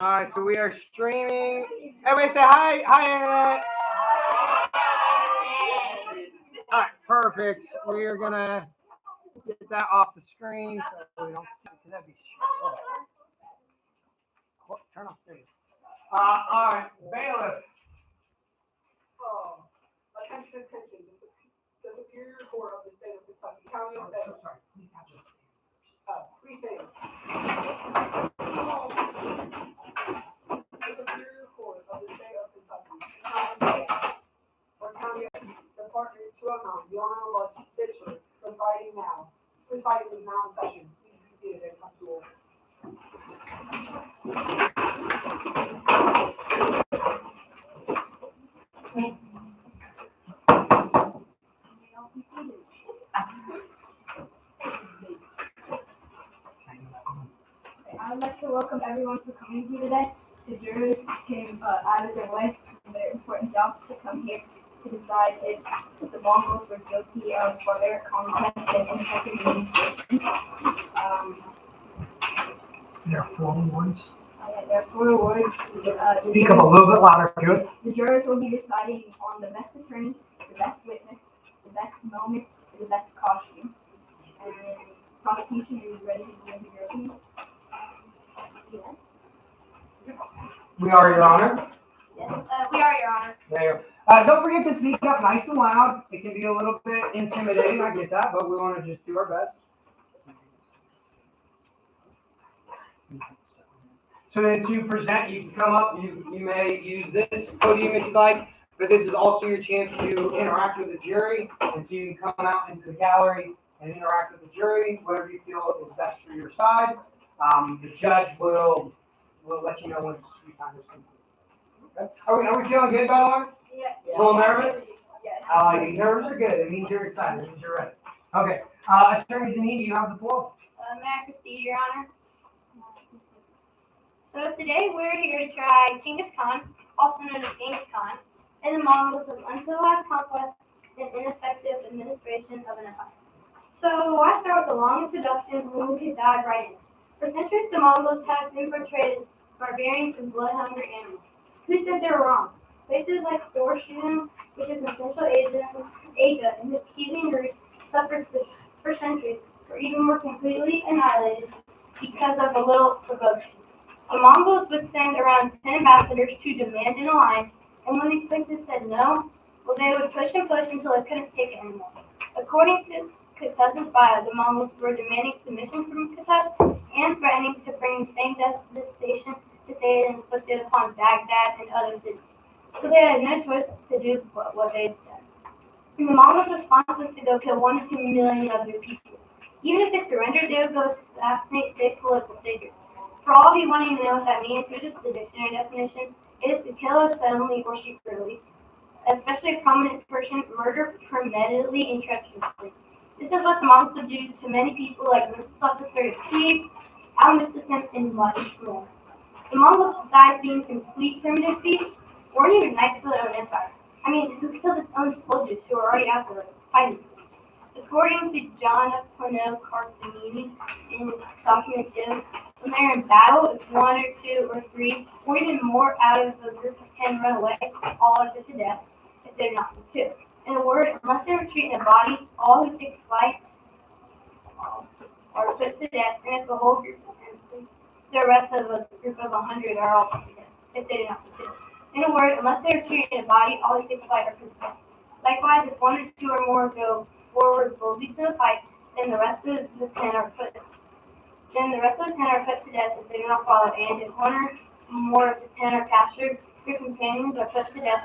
All right, so we are streaming. Everybody say hi, hi, Internet. All right, perfect. We are gonna get that off the screen so we don't see it. That'd be turn off the. All right, bailiff. Attention. The Superior Court of the State of Kentucky, County of Bay. Sorry, please have this. Three things. The Superior Court of the State of Kentucky, County of Department 209, the Honorable Legislature, presiding now. Presiding is now in session. Please be seated and come to order. I would like to welcome everyone for coming here today. The jurors came out of their way from their important jobs to come here to decide if the Mongols were guilty of barbaric conquest and ineffective administration. There are 4 awards. There are 4 awards. Speak up a little bit louder, good. The jurors will be deciding on the best attorney, the best witness, the best moment, and the best costume. And prosecution, are you ready to give your opinion? Yes. We are, Your Honor. Yes, we are, Your Honor. There. Don't forget to speak up nice and loud. It can be a little bit intimidating, I get that, but we want to just do our best. So then to present, you can come up, you may use this podium if you'd like, but this is also your chance to interact with the jury, and so you can come out into the gallery and interact with the jury, whatever you feel is best for your side. The judge will let you know when it's time is complete. Okay. Are we feeling good, by the way? Yeah. A little nervous? Yes. Nerves are good. It means you're excited. It means you're ready. Okay. Attorney Denise, you have the floor. May I proceed, Your Honor? So today we're here to try Genghis Khan, also known as Genghis Khan, and the Mongols of uncivilized conquest and ineffective administration of an empire. So I start with a long introduction and we could dive right in. For centuries, the Mongols have been portrayed as barbarians and blood-hungry animals. Who said they were wrong? Places like Horseshoe, which is in Central Asia and the Kievan route, suffered for centuries, or even were completely annihilated because of a little provocation. The Mongols would send around 10 ambassadors to demand an alliance, and when these places said no, well, they would push and push until they couldn't take it anymore. According to Kutuz's bio, the Mongols were demanding submission from Kutuz and threatening to bring the same devastation that they had inflicted upon Baghdad and other cities. So they had no choice to do what they had done. And the Mongols' response was to go kill 1 to 2 million of their people. Even if they surrendered, they would go assassinate state political figures. For all of you wanting to know what that means, here's just the dictionary definition. It is to kill or suddenly or secretly, especially a prominent person, murder premeditatedly and treacherously. This is what the Mongols would do to many people like Mstislav III of Kiev, Al-Musta'sim, and much more. The Mongols, besides being complete primitive beasts, weren't even nice to their own empire. I mean, who killed its own soldiers who were already out there fighting? According to John Plano Carthagini in document 2, when they're in battle, if 1 or 2 or 3 or even more out of a group of 10 run away, all are put to death if they're not the 2. In a word, unless they retreat in a body, all who take flight are put to death, and if the whole group is the rest of a group of 100 are all put to death if they do not the 2. In a word, unless they retreat in a body, all who take flight are put to death. Likewise, if 1 or 2 or more go forward boldly to the fight, then the rest of the 10 are put to death if they do not follow, and if 1 or more of the 10 are captured, their companions are put to death.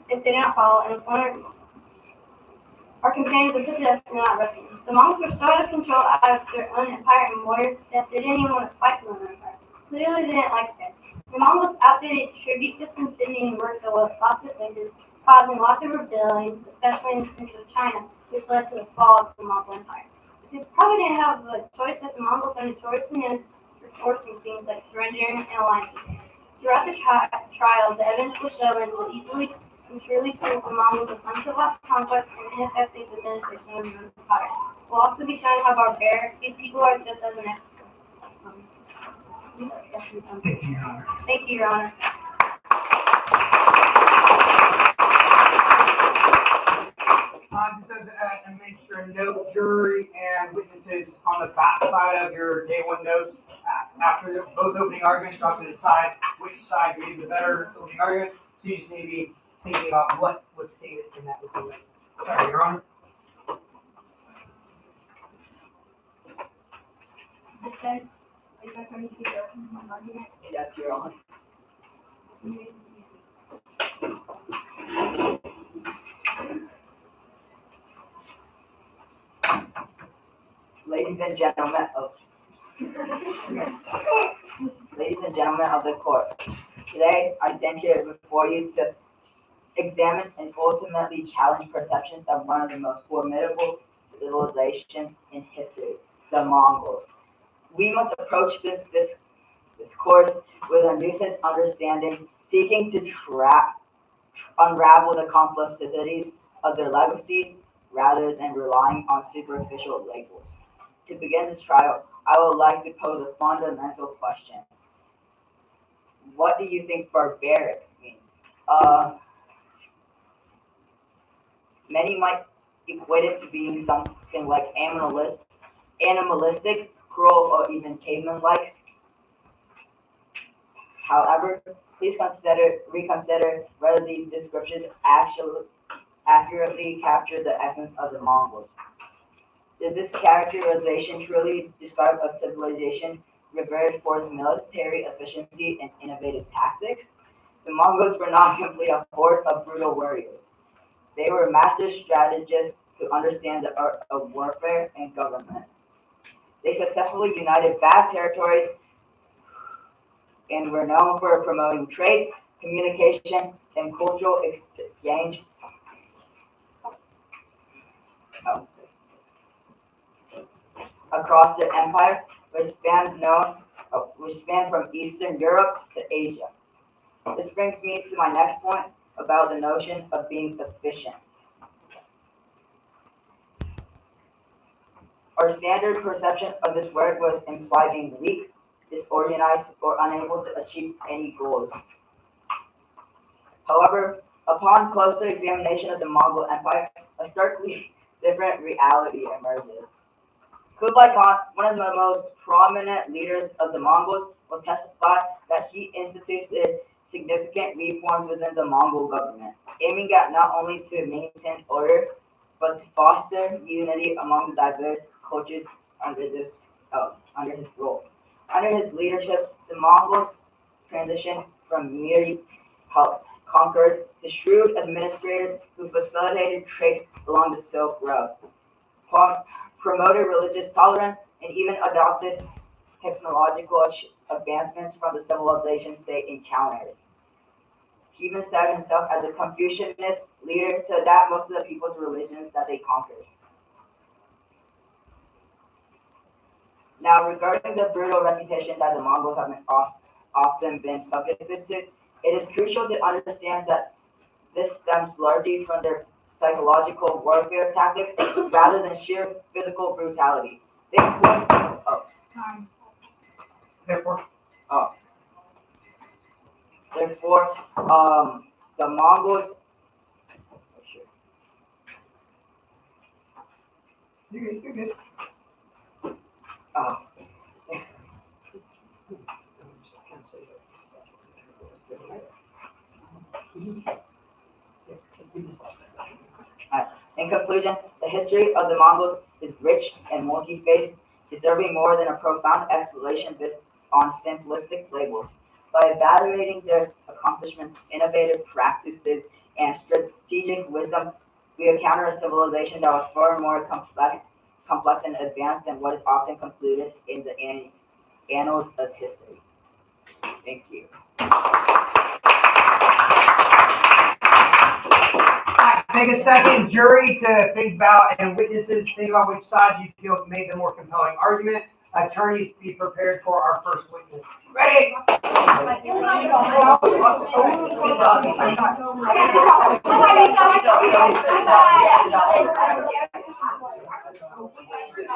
If they do not follow, and if 1 or our companions are put to death and not rescued. The Mongols were so out of control out of their own empire and warriors that they didn't even want to fight for their own empire. Clearly, they didn't like that. The Mongols' outdated tribute system didn't work so well as lots of places, causing lots of rebellions, especially in central China, which led to the fall of the Mongol Empire. They probably didn't have a choice that the Mongols are notoriously known for forcing things like surrendering and alliances. Throughout the trial, the evidence will show and will easily and truly prove the Mongols of uncivilized conquest and ineffective administration of the empire. will also be shown how barbaric these people are just as an Thank you, Your Honor. Thank you, Your Honor. Just as and make sure note jury and witnesses on the back side of your day one notes after both opening arguments, you have to decide which side gave the better opening argument. So you just need to be thinking about what was stated in that opening. Sorry, Your Honor. Defense, are you guys ready to give your argument? Yes, Your Honor. Ladies and gentlemen of the court, today I stand here before you to examine and ultimately challenge perceptions of one of the most formidable civilizations in history, the Mongols. We must approach this course with a nuanced understanding, seeking to unravel the complexities of their legacy rather than relying on superficial labels. To begin this trial, I would like to pose a fundamental question. What do you think barbaric means? Many might equate it to being something like animalistic, cruel, or even caveman-like. However, please reconsider whether these descriptions accurately capture the essence of the Mongols. Does this characterization truly describe a civilization revered for its military efficiency and innovative tactics? The Mongols were not simply a horde of brutal warriors. They were master strategists who understand the art of warfare and government. They successfully united vast territories and were known for promoting trade, communication, and cultural exchange. Across their empire, which spanned from Eastern Europe to Asia. This brings me to my next point about the notion of being efficient. Our standard perception of this word was implied being weak, disorganized, or unable to achieve any goals. However, upon closer examination of the Mongol Empire, a starkly different reality emerges. Kublai Khan, one of the most prominent leaders of the Mongols, will testify that he instituted significant reforms within the Mongol government, aiming at not only to maintain order, but to foster unity among the diverse cultures under his rule. Under his leadership, the Mongols transitioned from mere conquerors to shrewd administrators who facilitated trade along the Silk Road, promoted religious tolerance, and even adopted technological advancements from the civilizations they encountered. He even said himself as a Confucianist leader to adapt most of the people's religions that they conquered. Now, regarding the brutal reputation that the Mongols have often been subjected to, it is crucial to understand that this stems largely from their psychological warfare tactics rather than sheer physical brutality. Therefore, the Mongols. You're good. In conclusion, the history of the Mongols is rich and multi-faced, deserving more than a profound exploration based on simplistic labels. By evaluating their accomplishments, innovative practices, and strategic wisdom, we encounter a civilization that was far more complex and advanced than what is often concluded in the annals of history. Thank you. Take a second, jury, to think about, and witnesses, think about which side you feel made the more compelling argument. Attorneys, be prepared for our first witness. Ready? You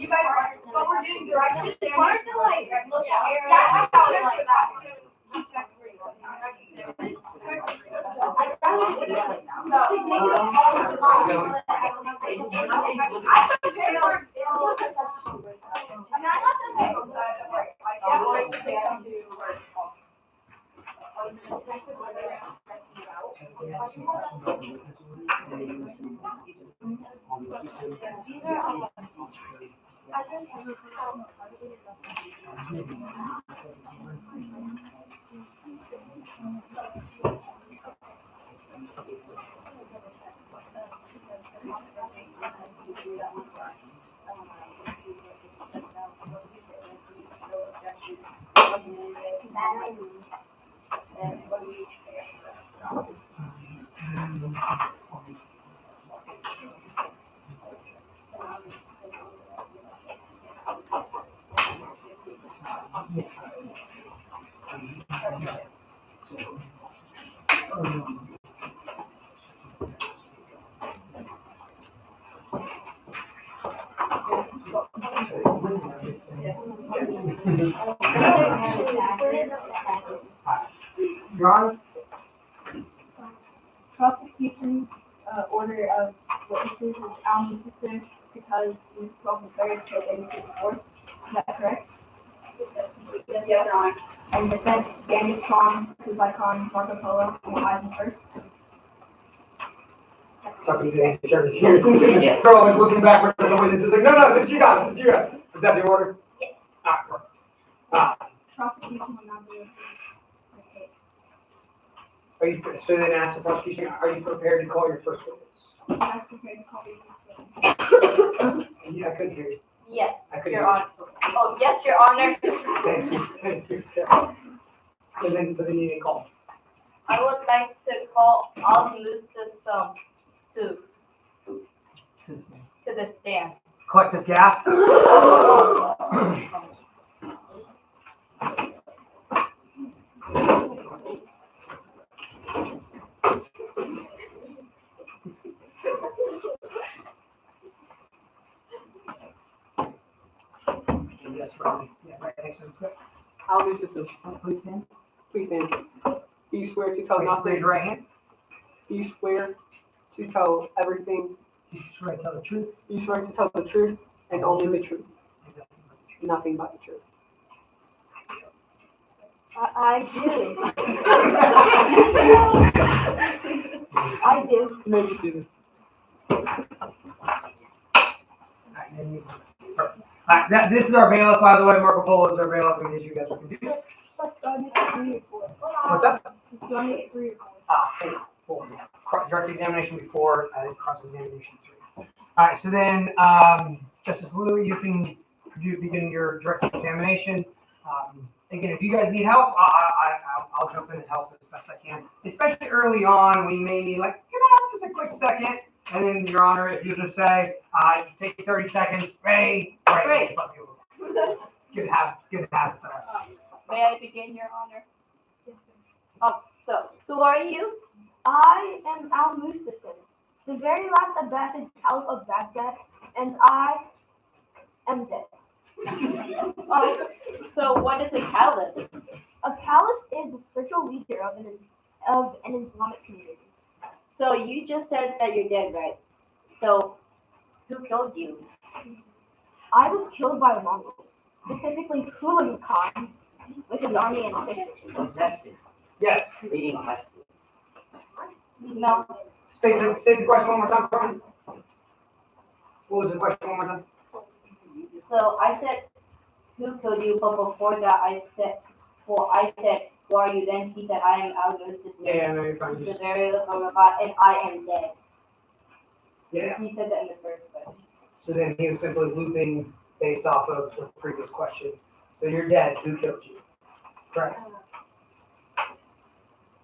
guys are, but we're doing directions. It's hard to like look at your. That's how it like that. Ron? Prosecution order of witnesses is Alan sister because he was 12 and 3rd to 86 Is that correct? Yes, Your Honor. And defense Genghis Khan, Kublai Khan, Marco Polo, and Ivan first. Talking to the attorneys here. They're all like looking backwards at the witnesses, like, no, that's you got, that's you got. Is that the order? Yes. Prosecution will not be okay. Are you, so then ask the prosecution, are you prepared to call your first witness? I'm prepared to call these. Yeah, I couldn't hear you. Yes, I couldn't Your hear Honor. Oh, yes, Your Honor. you. Thank you. But then you didn't call. I would like to call all Mustasum to the stand. Collective gap. Yes, right. Yeah, right. Excellent. I'll do this. Please stand. Please stand. Do you swear to tell Raise nothing? your right hand. Do you swear to tell everything? You swear to tell the truth. Do you swear to tell the truth and only the truth, nothing but the truth? I do. I do. You may be seated. This is our bailiff, by the way. Marco Polo is our bailiff in case you guys are confused. Do I need 3 or 4? What's up? Do I need 3 or 4? Direct examination before, cross-examination 3. All right, so then, Justice Blue, you can begin your direct examination. Again, if you guys need help, I'll jump in and help as best I can. Especially early on, we may need just a quick second. And then, Your Honor, if you just say, take 30 seconds, ready, great. Just let me move. Good habits. May I begin, Your Honor? So, who are you? I am Al-Mustafa, the very last Abbasid Caliph of Baghdad, and I am dead. So what is a caliph? A caliph is a spiritual leader of an Islamic community. So you just said that you're dead, right? So who killed you? I was killed by the Mongols, specifically Kublai Khan, with his army and officials. Yes. No. State the question one more time for me. What was the question one more time? So I said who killed you, but before that I said, who are you? Then he said, I am Al-Mustafa. Yeah, no, you're fine. The very last of God, and I am dead. Yeah. He said that in the first question. So then he was simply looping based off of the previous question. So you're dead. Who killed you? Correct.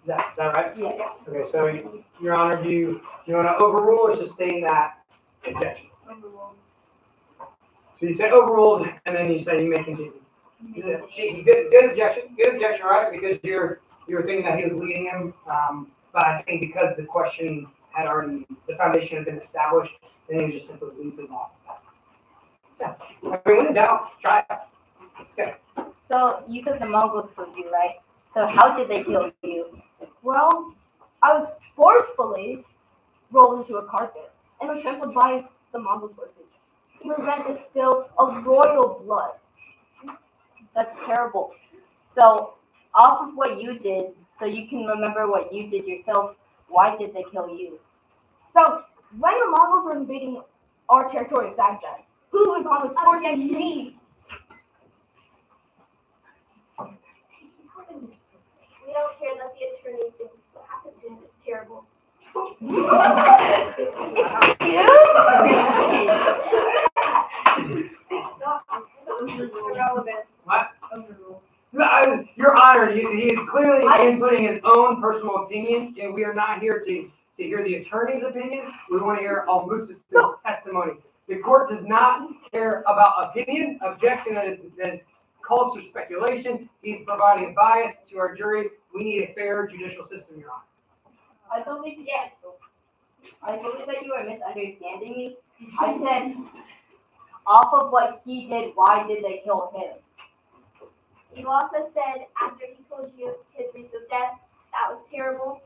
Is that right? Yeah. Okay, so Your Honor, do you want to overrule or sustain that objection? Overruled. So you say overruled, and then you say you may continue. Good objection, right? Because you're you were thinking that he was leading him, but I think because the question had already, the foundation had been established, then he was just simply leading him off. Yeah. I mean, when in doubt, try it. Okay. So you said the Mongols killed you, right? So how did they kill you? Well, I was forcefully rolled into a carpet and was trampled by the Mongols horses. The event is still of royal blood. That's terrible. So off of what you did, so you can remember what you did yourself, why did they kill you? So, when the Mongols were invading our territory of Baghdad, Hulagu Khan was forcing me. We don't care that the attorney thinks what happened to him is terrible. Irrelevant. What? Your Honor, he is clearly inputting his own personal opinion, and we are not here to hear the attorney's opinion. We want to hear Al-Musa's testimony. The court does not care about opinion, objection that is calls for speculation. He's providing bias to our jury. We need a fair judicial system, Your Honor. I believe that you are misunderstanding me. I said, off of what he did, why did they kill him? You also said after he told you his reason of death, that was terrible.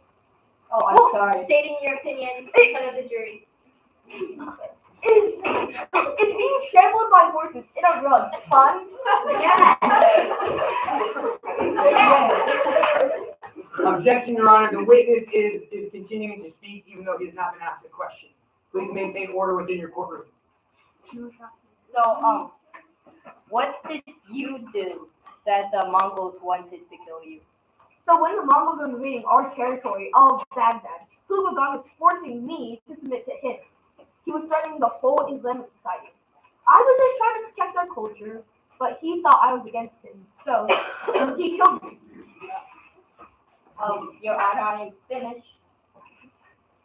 Oh, I'm sorry. Stating your opinion in front of the jury. Is being trampled by horses in a rug fun? Objection, Your Honor. The witness is continuing to speak even though he has not been asked a question. Please maintain order within your courtroom. So, what did you do that the Mongols wanted to kill you? So when the Mongols were invading our territory of Baghdad, Hulagu Khan was forcing me to submit to him. He was threatening the whole Islamic society. I was just trying to protect our culture, but he thought I was against him, so he killed me. Your Honor, I am finished.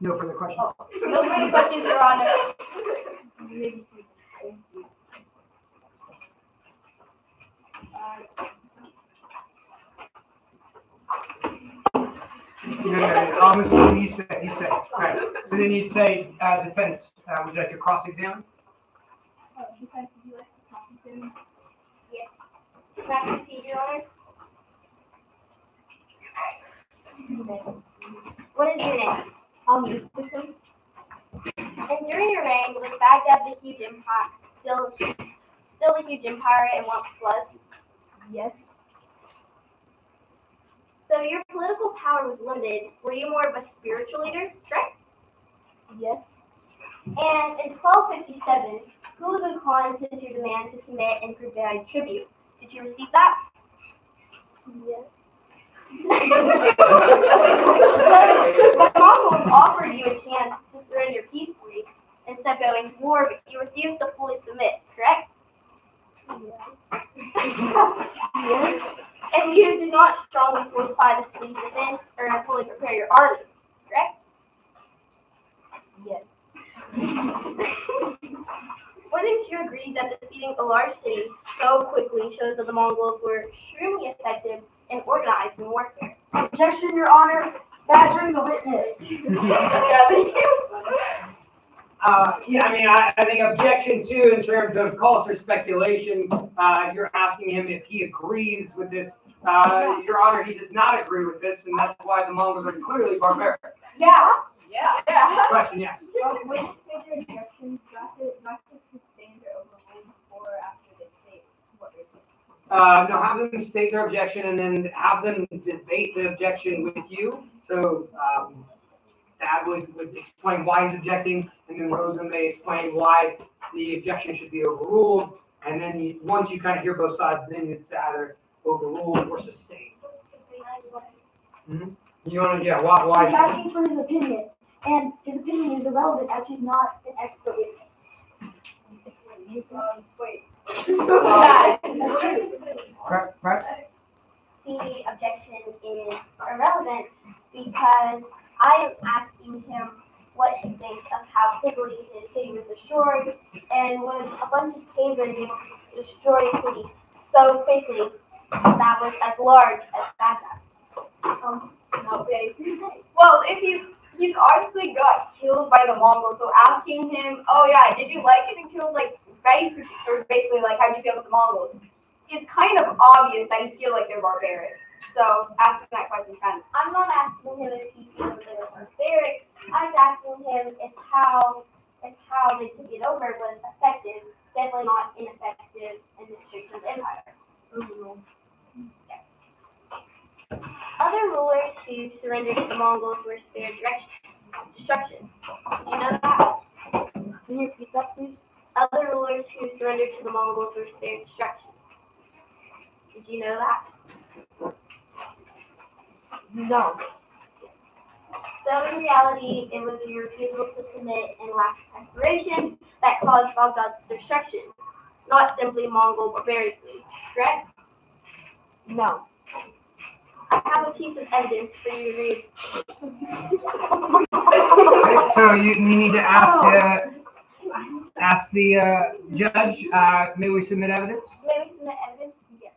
No further questions. No further questions, Your Honor. No. You say. Right. So then you'd say, defense, would you like to cross-examine? Defense, would you like to talk to him? Yes. Can I proceed, Your Honor? What is your name? Yusuf. And during your reign, was Baghdad the huge empire, still a huge empire and once was? Yes. So your political power was limited. Were you more of a spiritual leader, correct? Yes. And in 1257, Hulagu Khan sent you a demand to submit and provide tribute. Did you receive that? Yes. The Mongols offered you a chance to surrender peacefully instead of going to war, but you refused to fully submit, correct? Yes. And you did not strongly fortify the city's defense or fully prepare your army, correct? Yes. Wouldn't you agree that defeating a large city so quickly shows that the Mongols were extremely effective and organized in warfare? Objection, Your Honor. Badgering the witness. Yeah, I mean, I think objection two in terms of calls for speculation. You're asking him if he agrees with this. Your Honor, he does not agree with this, and that's why the Mongols are clearly barbaric. Yeah. Question, yes. When major objections, not to sustain or overrule before or after they state what they're saying. No, have them state their objection and then have them debate the objection with you. So Dad would explain why he's objecting, and then Rosa may explain why the objection should be overruled. And then once you kind of hear both sides, then it's either overruled or sustained. Mm-hmm. You want to, yeah, why? He's asking for his opinion, and his opinion is irrelevant as he's not an expert witness. Wait. Right. The objection is irrelevant because I am asking him what he thinks of how quickly his city was destroyed, and when a bunch of pagans destroyed a city so quickly that was as large as Baghdad. No, base. Well, if he's obviously got killed by the Mongols, so asking him, oh yeah, did you like getting killed like basically like how'd you feel with the Mongols? It's kind of obvious that he feels like they're barbaric. So asking that question kind of I'm not asking him if he feels they were barbaric. I was asking him if how they took it over was effective. Definitely not ineffective administration of the empire. Other rulers who surrendered to the Mongols were spared destruction. Did you know that? Can you repeat that, please? Other rulers who surrendered to the Mongols were spared destruction. Did you know that? No. So in reality, it was your refusal to submit and lack of preparation that caused Baghdad's destruction, not simply Mongol barbarism, correct? No. I have a piece of evidence for you to read. So you need to ask the judge, may we submit evidence? May we submit evidence? Yes.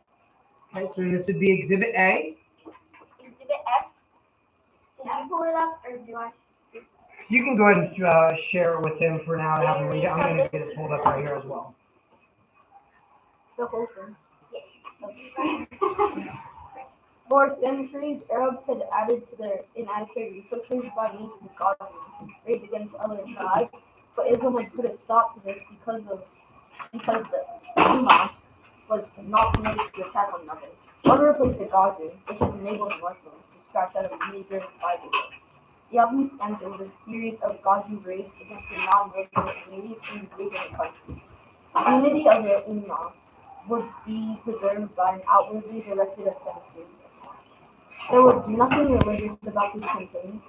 Okay, so this would be Exhibit A. Exhibit F. Can I pull it up, or do I? You can go ahead and share it with him for now and have him read it. I'm going to get it pulled up right here as well. The whole thing. Yes. For centuries, Arabs had added to their inadequate resources by means of Muslims raids against other tribes, but Islam had put a stop to this because the Ummah was not permitted to attack one another. One replaced the Ghazi, which has enabled Muslims to scratch out a major Bible. The Alchemist answer was a series of Ghazi raids against the non-Muslim communities in the neighboring countries. The unity of the Ummah would be preserved by an outwardly directed offensive. There was nothing religious about these campaigns.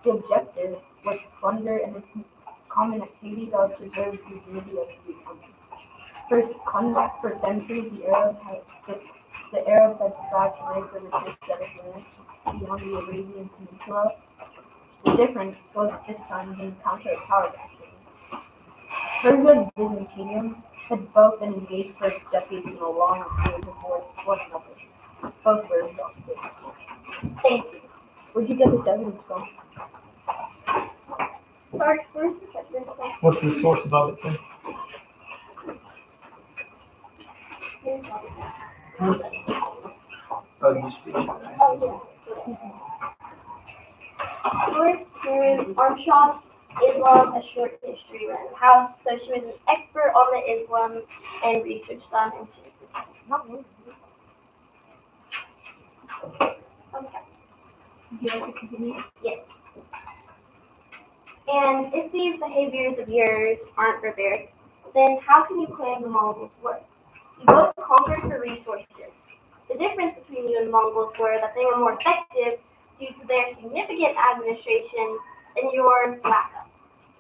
The objective was to plunder and common activity that would preserve the unity of the country. For centuries, the Arabs had tried to raise the religious settlements beyond the Arabian Peninsula. The difference was this time they encountered a power vacuum. Persia and Byzantium had both been engaged for decades in a long series of wars with one another. Both were exhausted. Thank you. Where'd you get this evidence from? Sorry, where's the evidence from? What's the source above it, sir? Oh, you speak. Oh, yeah. Source here, Armstrong, Islam, A Short History, Random House. So she was an expert on the Islam and researched on and she was Not me. okay. Do you like to continue? Yes. And if these behaviors of yours aren't barbaric, then how can you claim the Mongols were? You both conquered for resources. The difference between you and the Mongols were that they were more effective due to their significant administration and your lack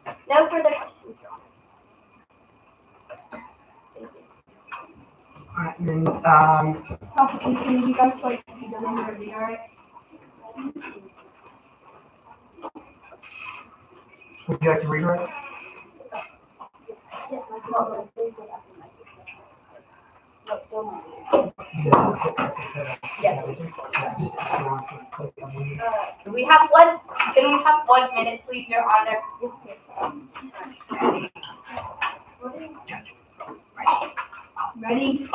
of. No further questions, Your Honor. Thank you. Alright, and then, Can you guys be done in your read, alright? would you like to read it? Yes, my father. We have one. Can we have 1 minute, please, Your Honor? Ready?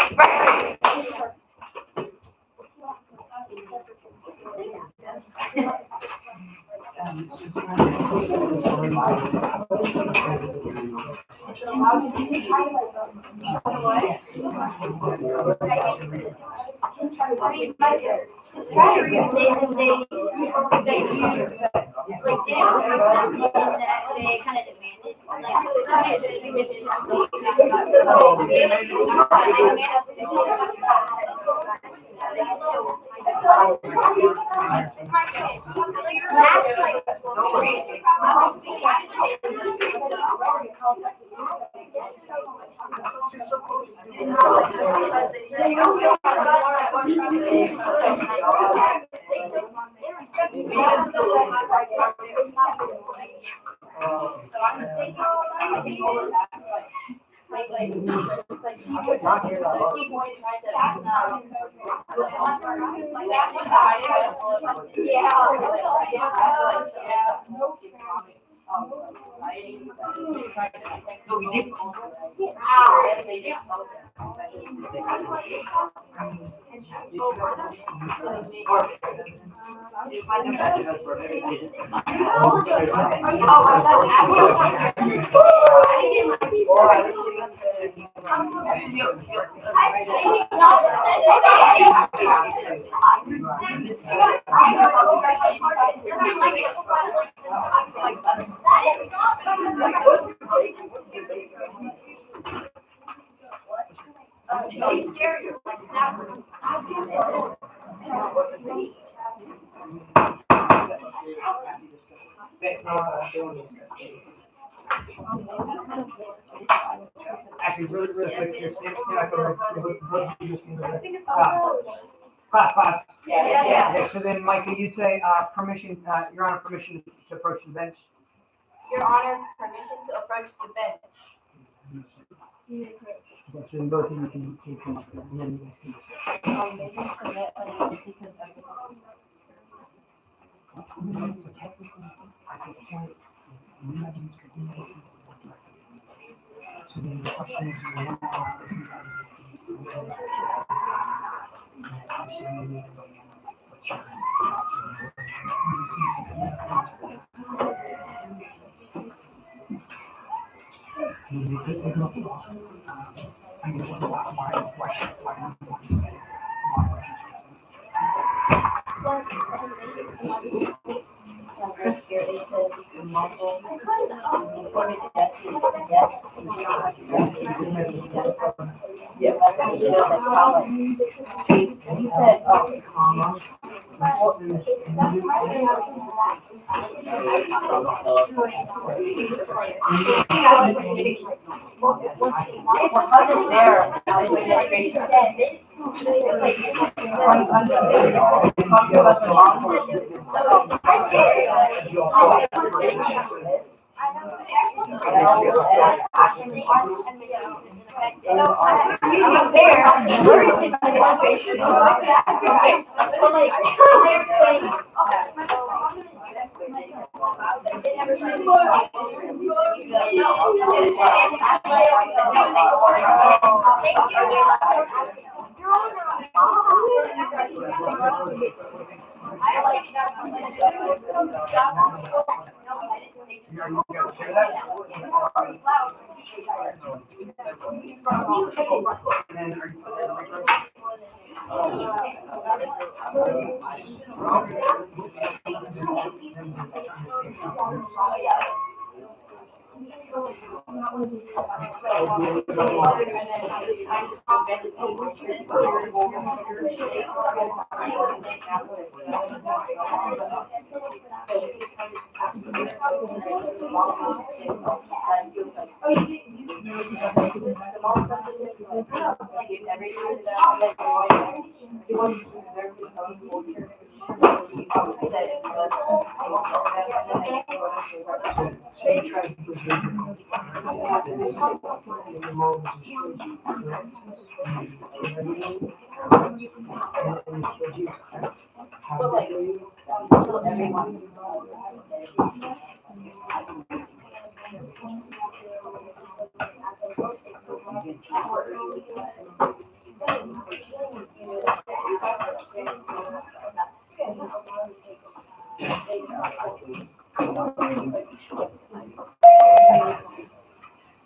They kind of demanded, it's like, I could not hear that. keep wanting to try to, Actually, really quick, just, class. Yeah. Okay, so then, Micah, you'd say, permission, Your Honor, permission to approach the bench. Your Honor, permission to approach the bench. Okay, so then both of you can come up, and then you guys can discuss. They can submit on it because of the. So technically, at this point, we have these communications. So then the question is, Here it says the Mongols reported deaths in deaths. Yeah. He said,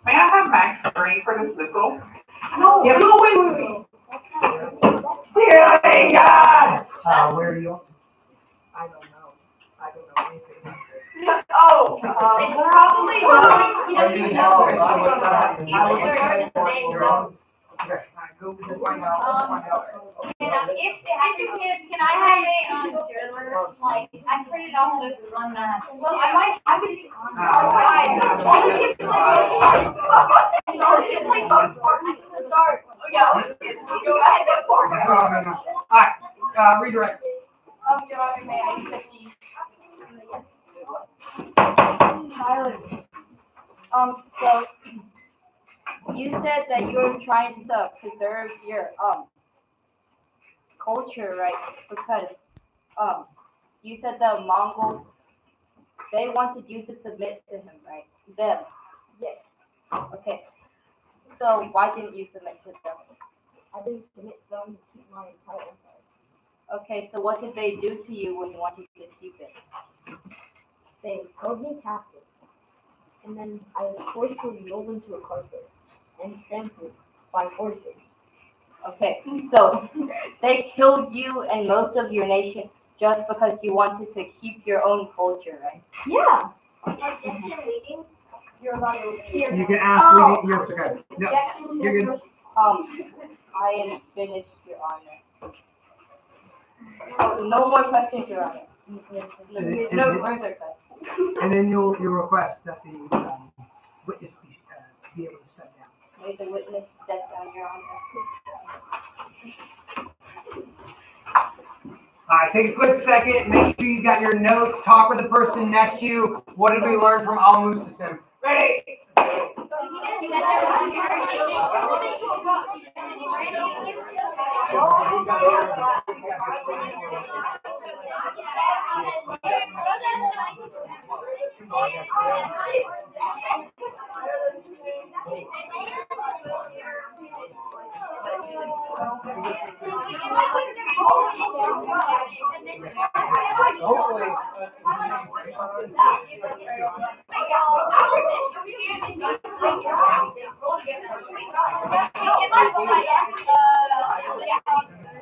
May I have Max Green for dismissal? No, Yep. no, wait. Stealing guys! Where are you? I don't know anything. Oh, it's probably not, he doesn't even know. He's Okay, just the name, so. go find out. If can I have a journal, like, I printed off this one, well, I might have it. It's like both parts. Start. Oh, yeah, go ahead, go for it. No. Alright, redirect. Your Honor, may I proceed? So, you said that you're trying to preserve your culture, right? Because you said the Mongols they wanted you to submit to him, right? Them. Yes. Okay. So why didn't you submit to them? I didn't submit them to keep my title. Okay, so what did they do to you when you wanted to keep it? They held me captive, and then I was forced to roll into a carpet and trampled by horses. Okay, so they killed you and most of your nation just because you wanted to keep your own culture, right? Yeah. Objection leading. You're allowed to hear. You can ask leading, you're okay. No, you're good. I am finished, Your Honor. No more questions, Your Honor. No further questions. And then you'll request that the witness be able to step down. May the witness step down, Your Honor. Alright, take a quick second, make sure you got your notes, talk with the person next to you. What did we learn from Al System? Ready? Hopefully.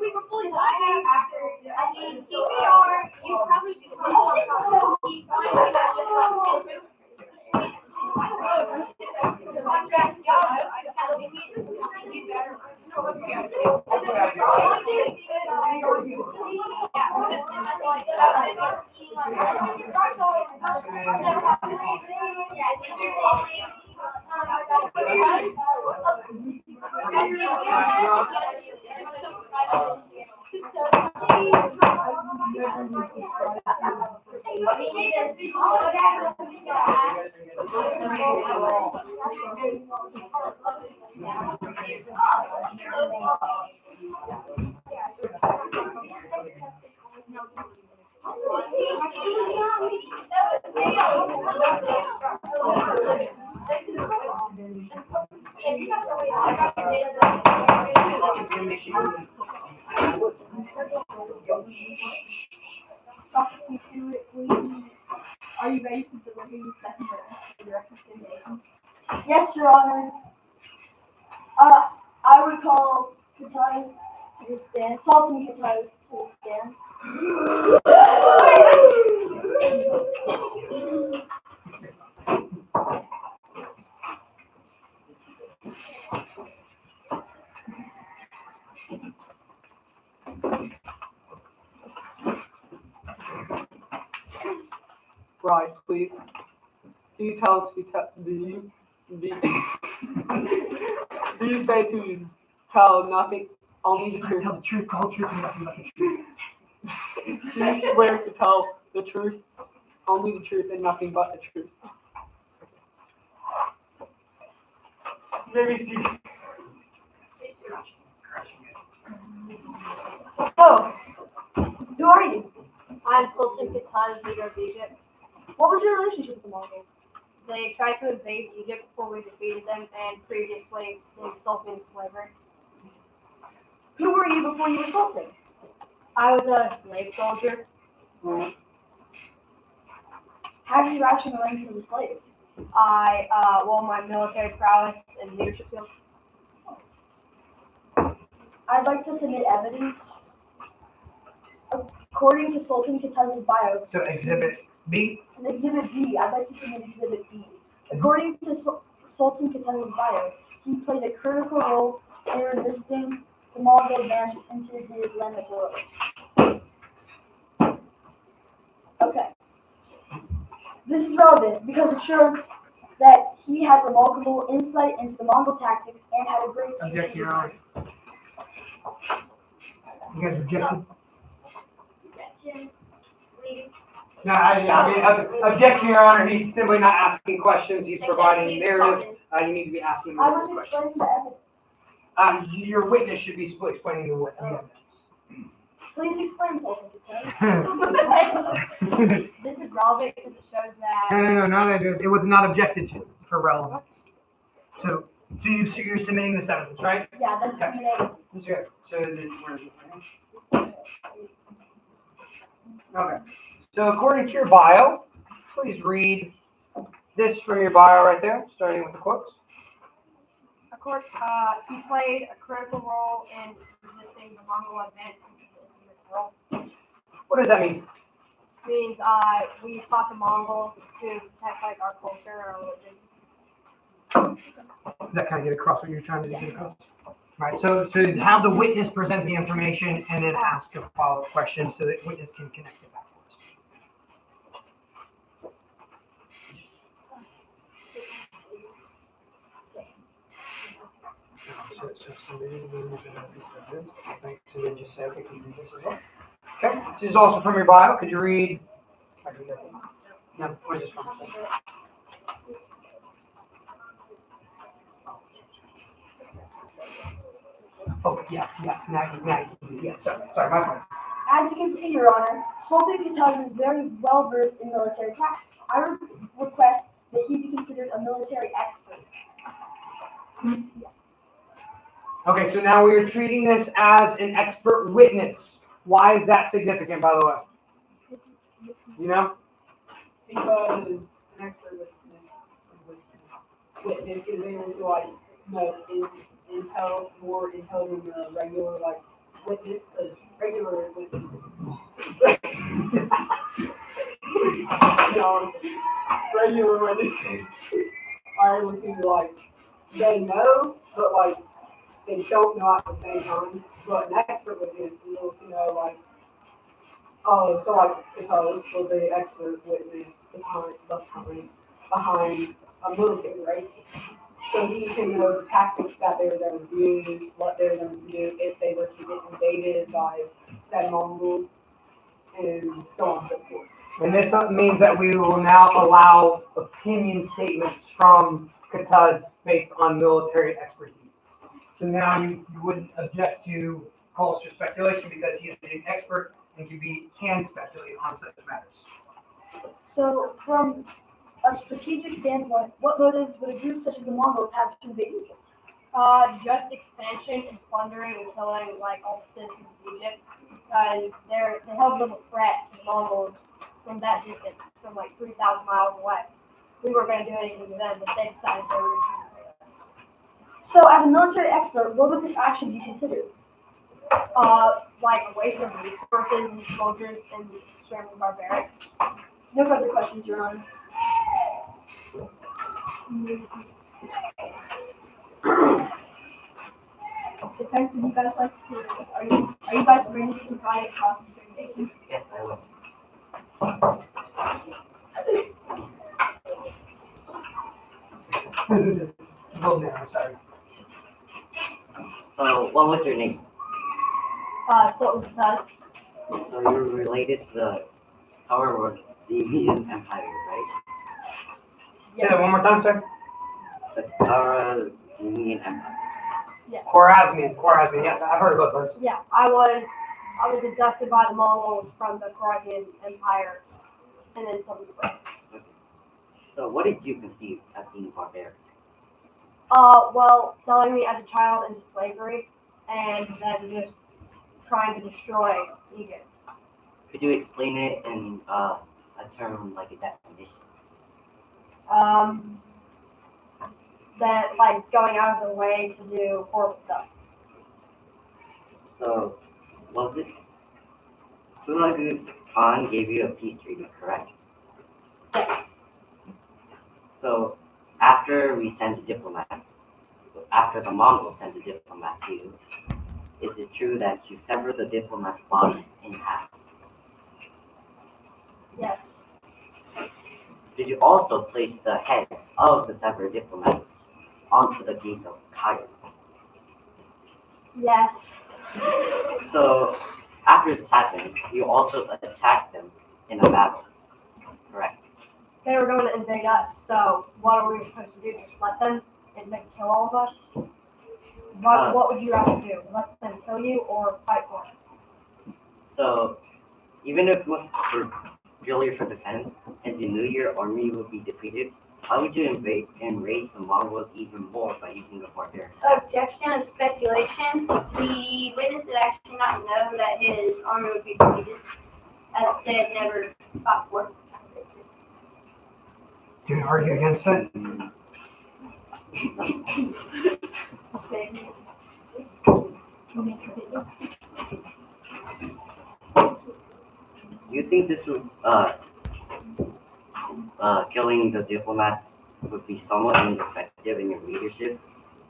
We were fully live after, I mean, CPR, you probably Are you ready to deliver your second recommendation? Yes, Your Honor. I would call Katai to the stand, Sultan Katai to the stand. Right, please. Do you tell to do you say to tell nothing, only the truth? Tell the truth, the whole truth, and nothing but the truth. Do you swear to tell the truth, only the truth, and nothing but the truth? Maybe see. So, who are you? I'm Sultan Qatar, leader of Egypt. What was your relationship with the Mongols? They tried to invade Egypt before we defeated them and previously they sold me into slavery. Who were you before you were Sultan? I was a slave soldier. How did you rise from the ranks of a slave? I won my military prowess and leadership skills. I'd like to submit evidence. According to Sultan Kataz's bio, So exhibit B. Exhibit B, I'd like to submit Exhibit B. According to Sultan Kataz's bio, he played a critical role in resisting the Mongol advance into the Islamic world. Okay. This is relevant because it shows that he had remarkable insight into the Mongol tactics and had a great Object, Your Honor. You guys objected? Objection. Leading. No, I mean, objection, Your Honor, he's simply not asking questions, he's providing narrative, you need to be asking I narrative was questions. explaining the evidence. Your witness should be explaining the evidence. Please explain something, This is relevant because it shows that. No, it was not objected to for relevance. So you're submitting this evidence, right? Yeah, that's Okay. That's good. So is it, where is it? Okay. So according to your bio, please read this from your bio right there, starting with the quotes. Of course, he played a critical role in resisting the Mongol advance into this world. What does that mean? Means we fought the Mongols to protect like our culture or religion. Does that kind of get across what you're trying to get across? Right. So have the witness present the information and then ask a follow-up question so that witness can connect it back Okay. This is also from your bio. Could you read? No. Where's this from? Oh, yes, now, yes, sorry, my fault. As you can see, Your Honor, Sultan Kutuz is very well versed in military tactics. I request that he be considered a military expert. Okay, so now we are treating this as an expert witness. Why is that significant, by the way? You know? Because an expert witness is able to like intel more intel than the regular like witness, because regular witness. Regular witnesses are able to like they know, but like they don't know at the same time. But an expert witness is able to know like, oh, so like suppose was the expert witness behind a military, right? So he can know the tactics that they were going to use, what they were going to do if they were to get invaded by said Mongols, and so on and so forth. And this means that we will now allow opinion statements from Kutuz based on military expertise. So now you wouldn't object to culture speculation because he is an expert and can speculate on such matters. So, from a strategic standpoint, what motives would a group such as the Mongols have to invade Egypt? Just expansion and plundering and killing like all the citizens of Egypt, because they held them a threat to the Mongols from that distance, from like 3,000 miles away. We weren't going to do anything to them, but they decided they were going to do it. So, as a military expert, what would this action be considered? Like a waste of resources and soldiers and extremely barbaric. No further questions, Your Honor. Defense, would you guys like to? Are you guys ready to provide cross-examination? Yes, I will. Oh, no, I'm sorry. So, what was your name? So because So, you're related to the power of the Median Empire, right? Say that one more time, sir. The power of the Median Empire. Khwarezmian, yeah, I've heard of those. yeah, I was abducted by the Mongols from the Khwarezmian Empire, and then sold away. So, what did you conceive as being barbaric? Well, selling me as a child into slavery, and then just trying to destroy Egypt. Could you explain it in a term like a definition? That like going out of their way to do horrible stuff. So, was it Kublai Khan gave you a peace treaty, correct? Yes. So, after we sent a diplomat, after the Mongols sent a diplomat to you, is it true that you severed the diplomat's body in half? Yes. Did you also place the heads of the severed diplomats onto the gates of Cairo? Yes. So, after this happened, you also attacked them in a battle. Correct. They were going to invade us, so what are we supposed to do? Just let them and they kill all of us? What would you rather do? Let them kill you or fight for them? So, even if it was for purely for defense, and you knew your army would be defeated, how would you enrage the Mongols even more by using the barbarians? Objection of speculation. The witness did actually not know that his army would be defeated, as they had never fought for. Do you argue against it? Do you think this would, killing the diplomats would be somewhat ineffective in your leadership?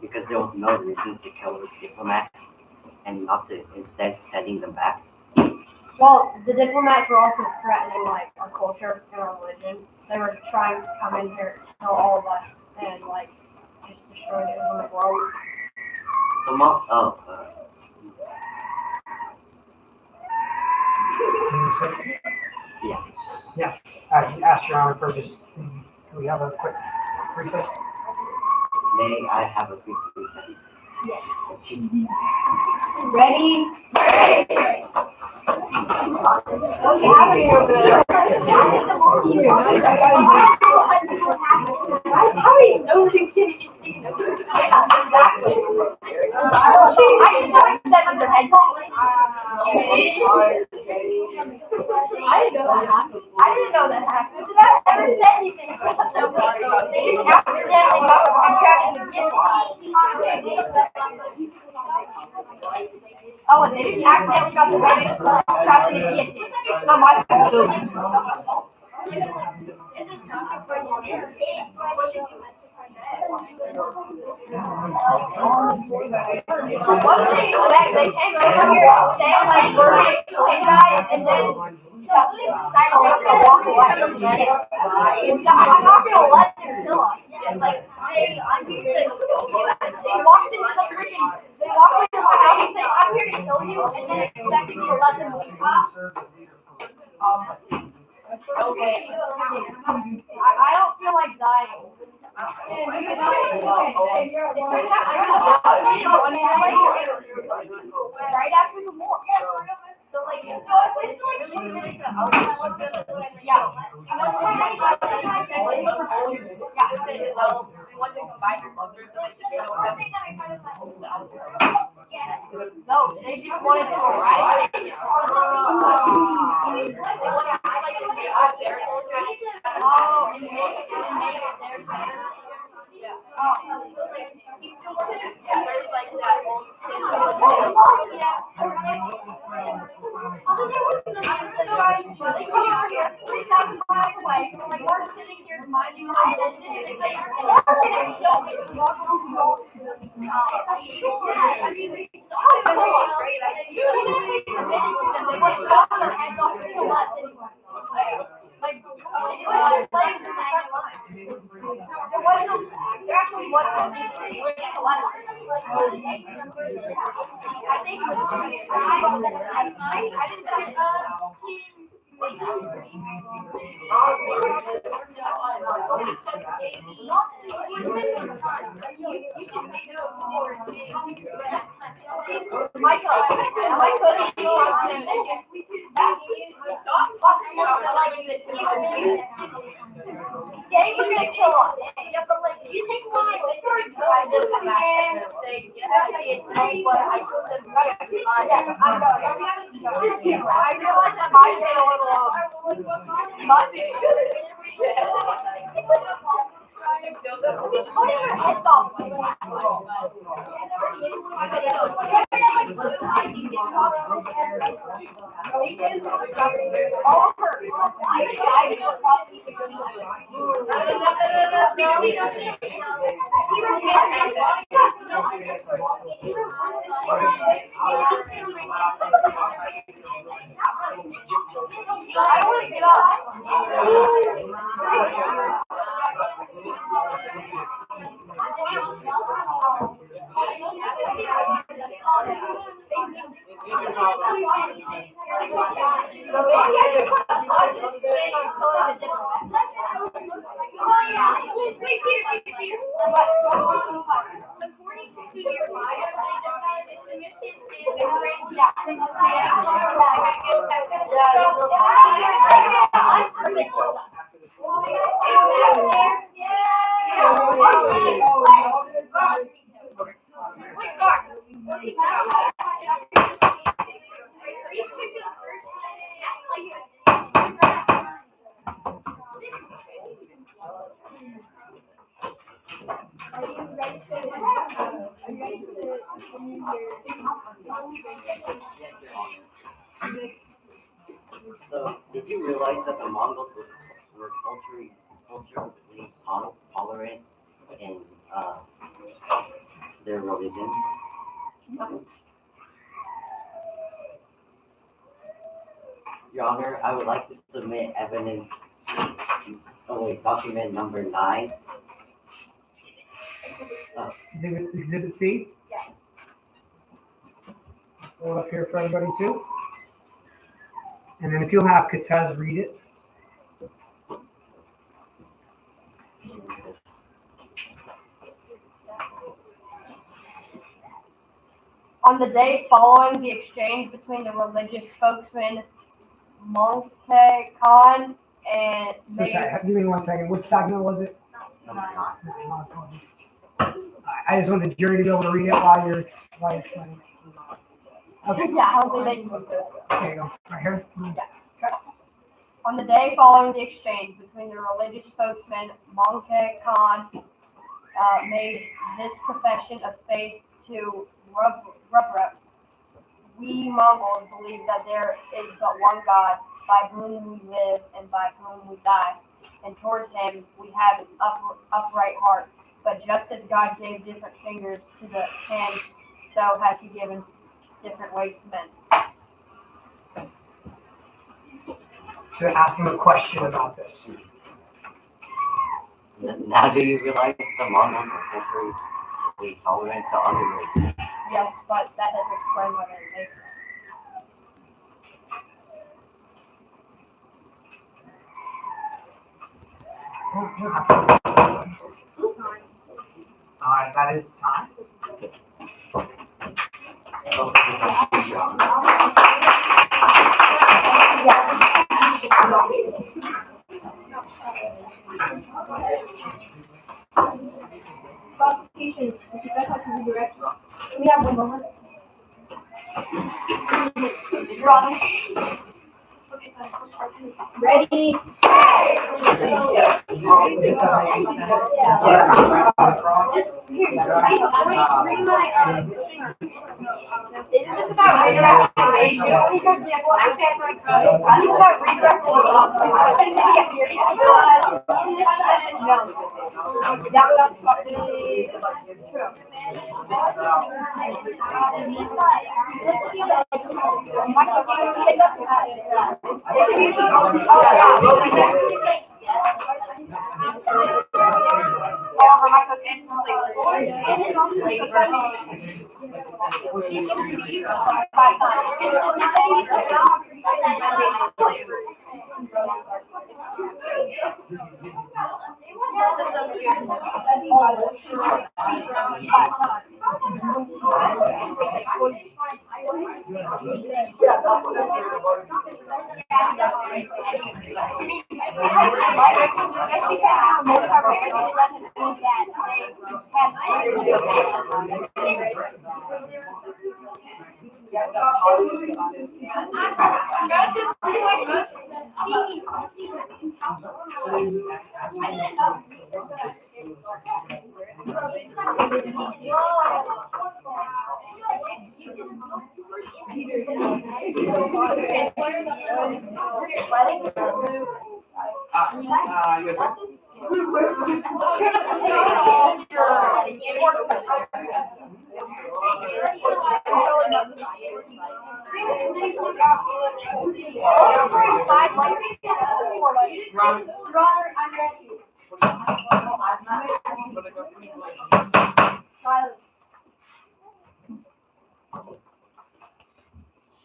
Because there was no reason to kill the diplomats and not to instead sending them back. Well, the diplomats were also threatening like our culture and our religion. They were trying to come in here and kill all of us and like just destroy the Islamic world. Yeah. Ask your honor for just, can we have a quick recess? May I have a brief recess? Ready? What's happening over there? How do you know she's getting exactly. I didn't know he said with their head. I didn't know that happened. I didn't know that happened. I never said anything about them. They just accidentally got contracted to get Oh, and they just accidentally got the right trapped in a guillotine. It's not my fault. What did they expect? They came over here saying like we're gonna kill you guys, and then decided to walk away. I'm not gonna let them kill us. Like, hey, I'm here to kill you. They walked into my house and said, I'm here to kill you, and then expected me to let them leave. Okay. I don't feel like dying. Right after the war. So like, it's really good to yeah. We want to combine your cultures so they just no, they just wanted to right. They want to like invade their culture. Oh, invade their culture. Yeah. Oh, so like he still wanted to gather like that old they come out here 3,000 miles away, like we're sitting here minding our business, and they say, we're gonna kill you. I mean, they submitted to them, they would have chopped their heads off to the left anyway. Like, it was slaves in that there actually wasn't a thing for you to let us. I think it was I didn't yeah, you're gonna kill us. Yeah, but like, you take mine. I look at that and say, yes, I did. But I told them, yeah, I'm going. I realized that mine made a little, cutting her heads off. All of her. I don't want to get up. So, did you realize that the Mongols were culturally tolerant in their religion? Your Honor, I would like to submit evidence. Oh wait, document number 9. Exhibit C? Hold up here for everybody too. And then if you'll have Katez read it. On the day following the exchange between the religious spokesman Mongols Khan and So sorry, give me 1 second. Which document was it? Number 9. I just want the jury to be able to read it while you're explaining. Okay. Yeah, I don't think they can. There you go. Right here. On the day following the exchange between the religious spokesman Mongols Khan made this profession of faith to Rubra. We Mongols believe that there is but one God, by whom we live and by whom we die, and towards him we have an upright heart. But just as God gave different fingers to the hands, so has he given different ways to men. So ask him a question about this. Now do you realize the Mongols were culturally tolerant to other religions? Yes, but that doesn't explain what it makes. That is time. Prosecution, if you guys have to redirect, we have 1 moment. Your Honor. Ready? Is this about redirect information? Well, actually, I think it's about redirect no. That was fucking true. Michael, can you pick up over Michael and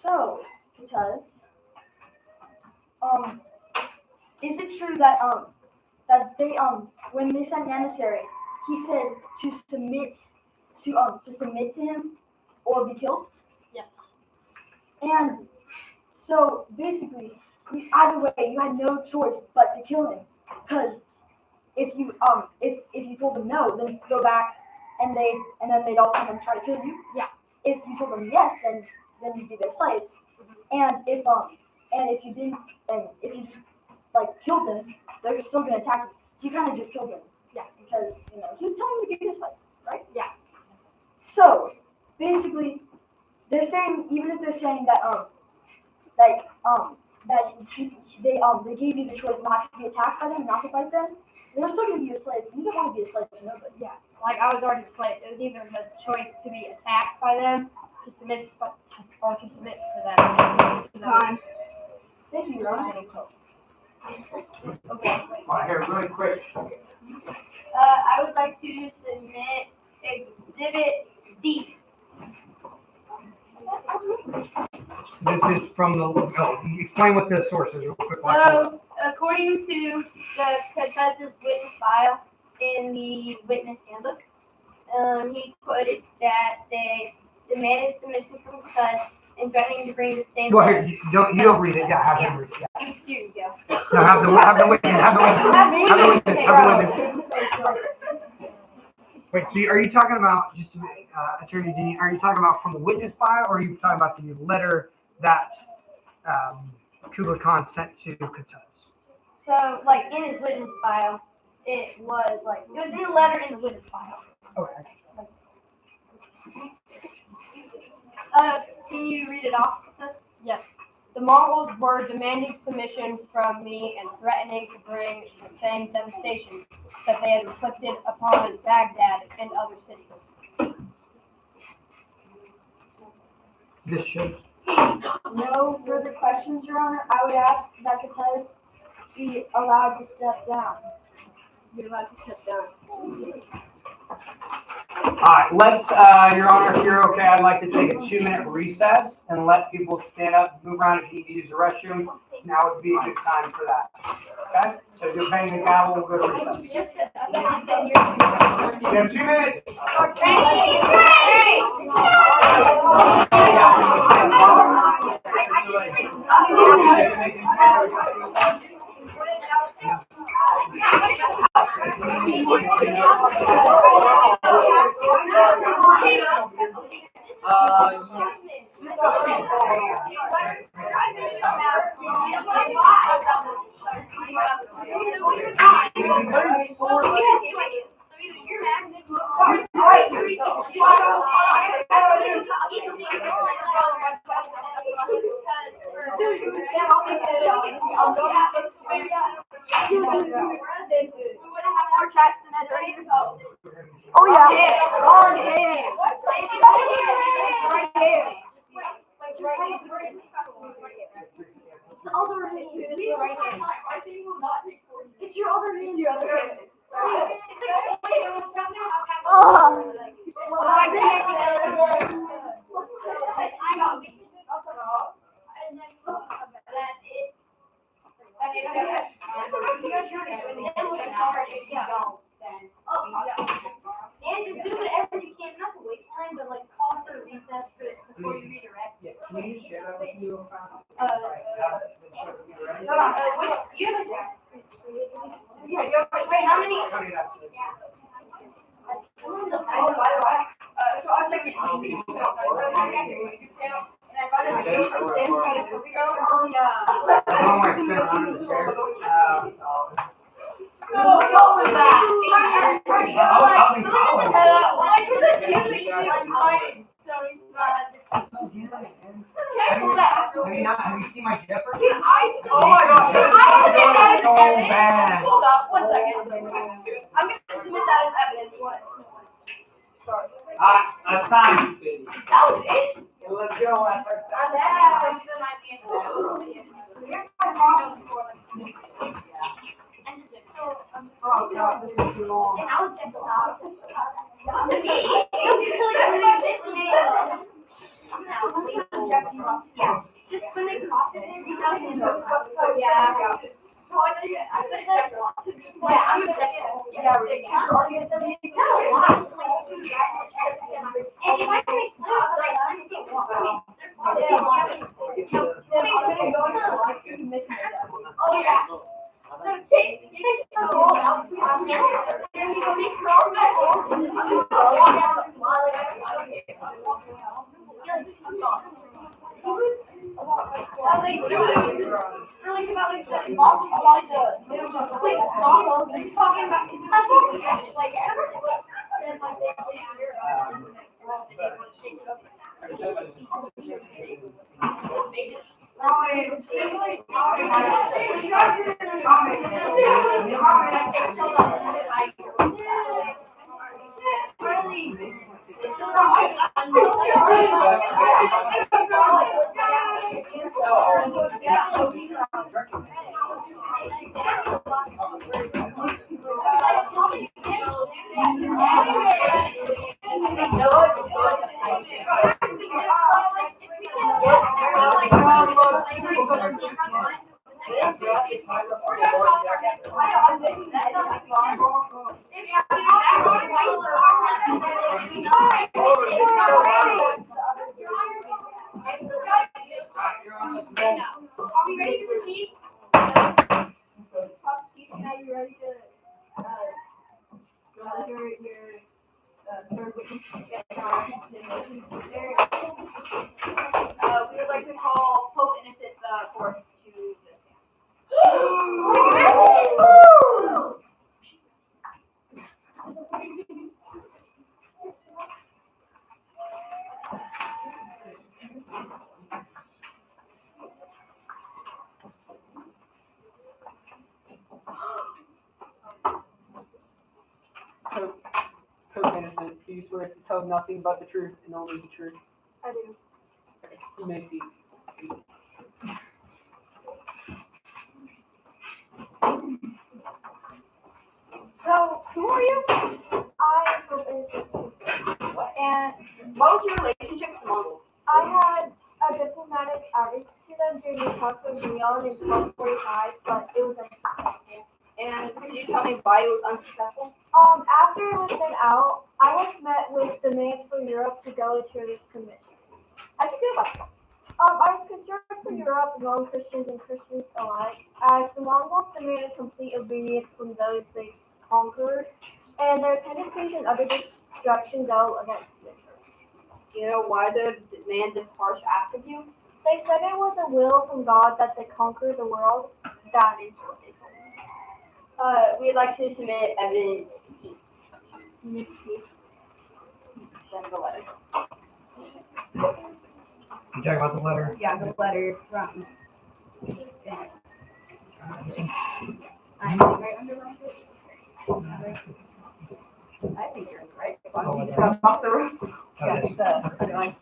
So, because, is it true that, that they, when they sent an emissary, he said to submit to him or be killed? Yes. And so basically, either way, you had no choice but to kill him, because if you told them no, then you go back and then they'd all come and try to kill you. Yeah. If you told them yes, then you'd be their slaves. And if you didn't, and if you just like killed them, they're still gonna attack you. So you kind of just killed him. Yeah. Because he was telling you to be their slave, right? Yeah. So basically, they're saying, even if they're saying that they gave you the choice not to be attacked by them, not to fight them, they're still gonna be your slave. You don't want to be a slave to nobody. Yeah, like I was already a slave. It was either the choice to be attacked by them, to submit, or to submit to them. Time. Thank you, Ron. Okay. Want to hear really quick? I would like to submit Exhibit D. This is from explain what the source is real quick. So, according to the Confessor's witness file in the witness handbook, he quoted that they demanded submission from Cuz and threatening to bring the same. Go ahead. You don't read it. Yeah, have him read it. Yeah. Here you go. No, have the witness. Wait, so are you talking about, just to be, Attorney Dean, are you talking about from the witness file, or are you talking about the letter that Kublai Khan sent to Kutuz? So, like, in his witness file, it was in the letter in the witness file. Okay. Can you read it off with us? Yes. The Mongols were demanding submission from me and threatening to bring the same devastation that they had inflicted upon Baghdad and other cities. This shows. No further questions, Your Honor. I would ask that Kutuz be allowed to step down. You're allowed to step down. All right, let's, Your Honor, if you're okay, I'd like to take a 2-minute recess and let people stand up, move around if you need to use the restroom. Now would be a good time for that. Okay? So if you're banging the gavel, we'll go to recess. You have 2 minutes. Oh yeah. It's the other hand. It's your other hand. And just do whatever you can, not to waste time, but like call for a recess before you redirect. Yeah, can you share that with you? You have wait, how many? Have you seen my Jeopardy? Oh my gosh. It's so bad. Hold up, 1 second. I'm going to submit that as evidence. What? That's time. That was it? Let's go. Yeah. Just when they cross it, Yeah. Yeah, I'm objecting. And if I can explain, like, I think, Are we ready to proceed? Prosecution, are you ready to, your third witness? Yes, Your Honor. We would like to call Pope Innocent the Fourth to the stand. Pope Innocent, do you swear to tell nothing but the truth and only the truth? I do. You may see. So, who are you? I hope innocent. And what was your relationship with the Mongols? I had a diplomatic outreach to them during the talks of Leon in 1245, but it was unsuccessful. And could you tell me why it was unsuccessful? After it was sent out, I was met with demands for Europe to go into this commission. How'd you feel about this? I was concerned for Europe, non-Christians and Christians alike, as the Mongols demanded complete obedience from those they conquered, and their tendencies and other destruction go against nature. Do you know why they demand this harsh ask of you? They said it was a will from God that they conquer the world. That is what they told me. We'd like to submit evidence. Send the letter. You talking about the letter? Yeah, the letter from. I'm right under my foot. I think you're right. If I'm going to come off the roof. Yeah, the underline.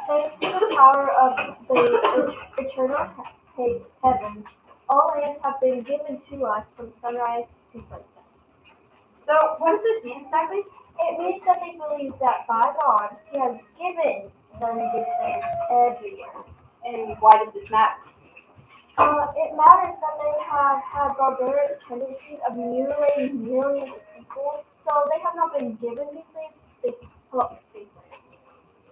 Thanks to the power of the eternal heaven, all lands have been given to us from sunrise to sunset. So, what does this mean exactly? It means that they believe that by God, He has given them these lands every year. And why does this matter? It matters that they have had barbaric tendencies of mutilating millions of people, so they have not been given these lands, they plucked these lands.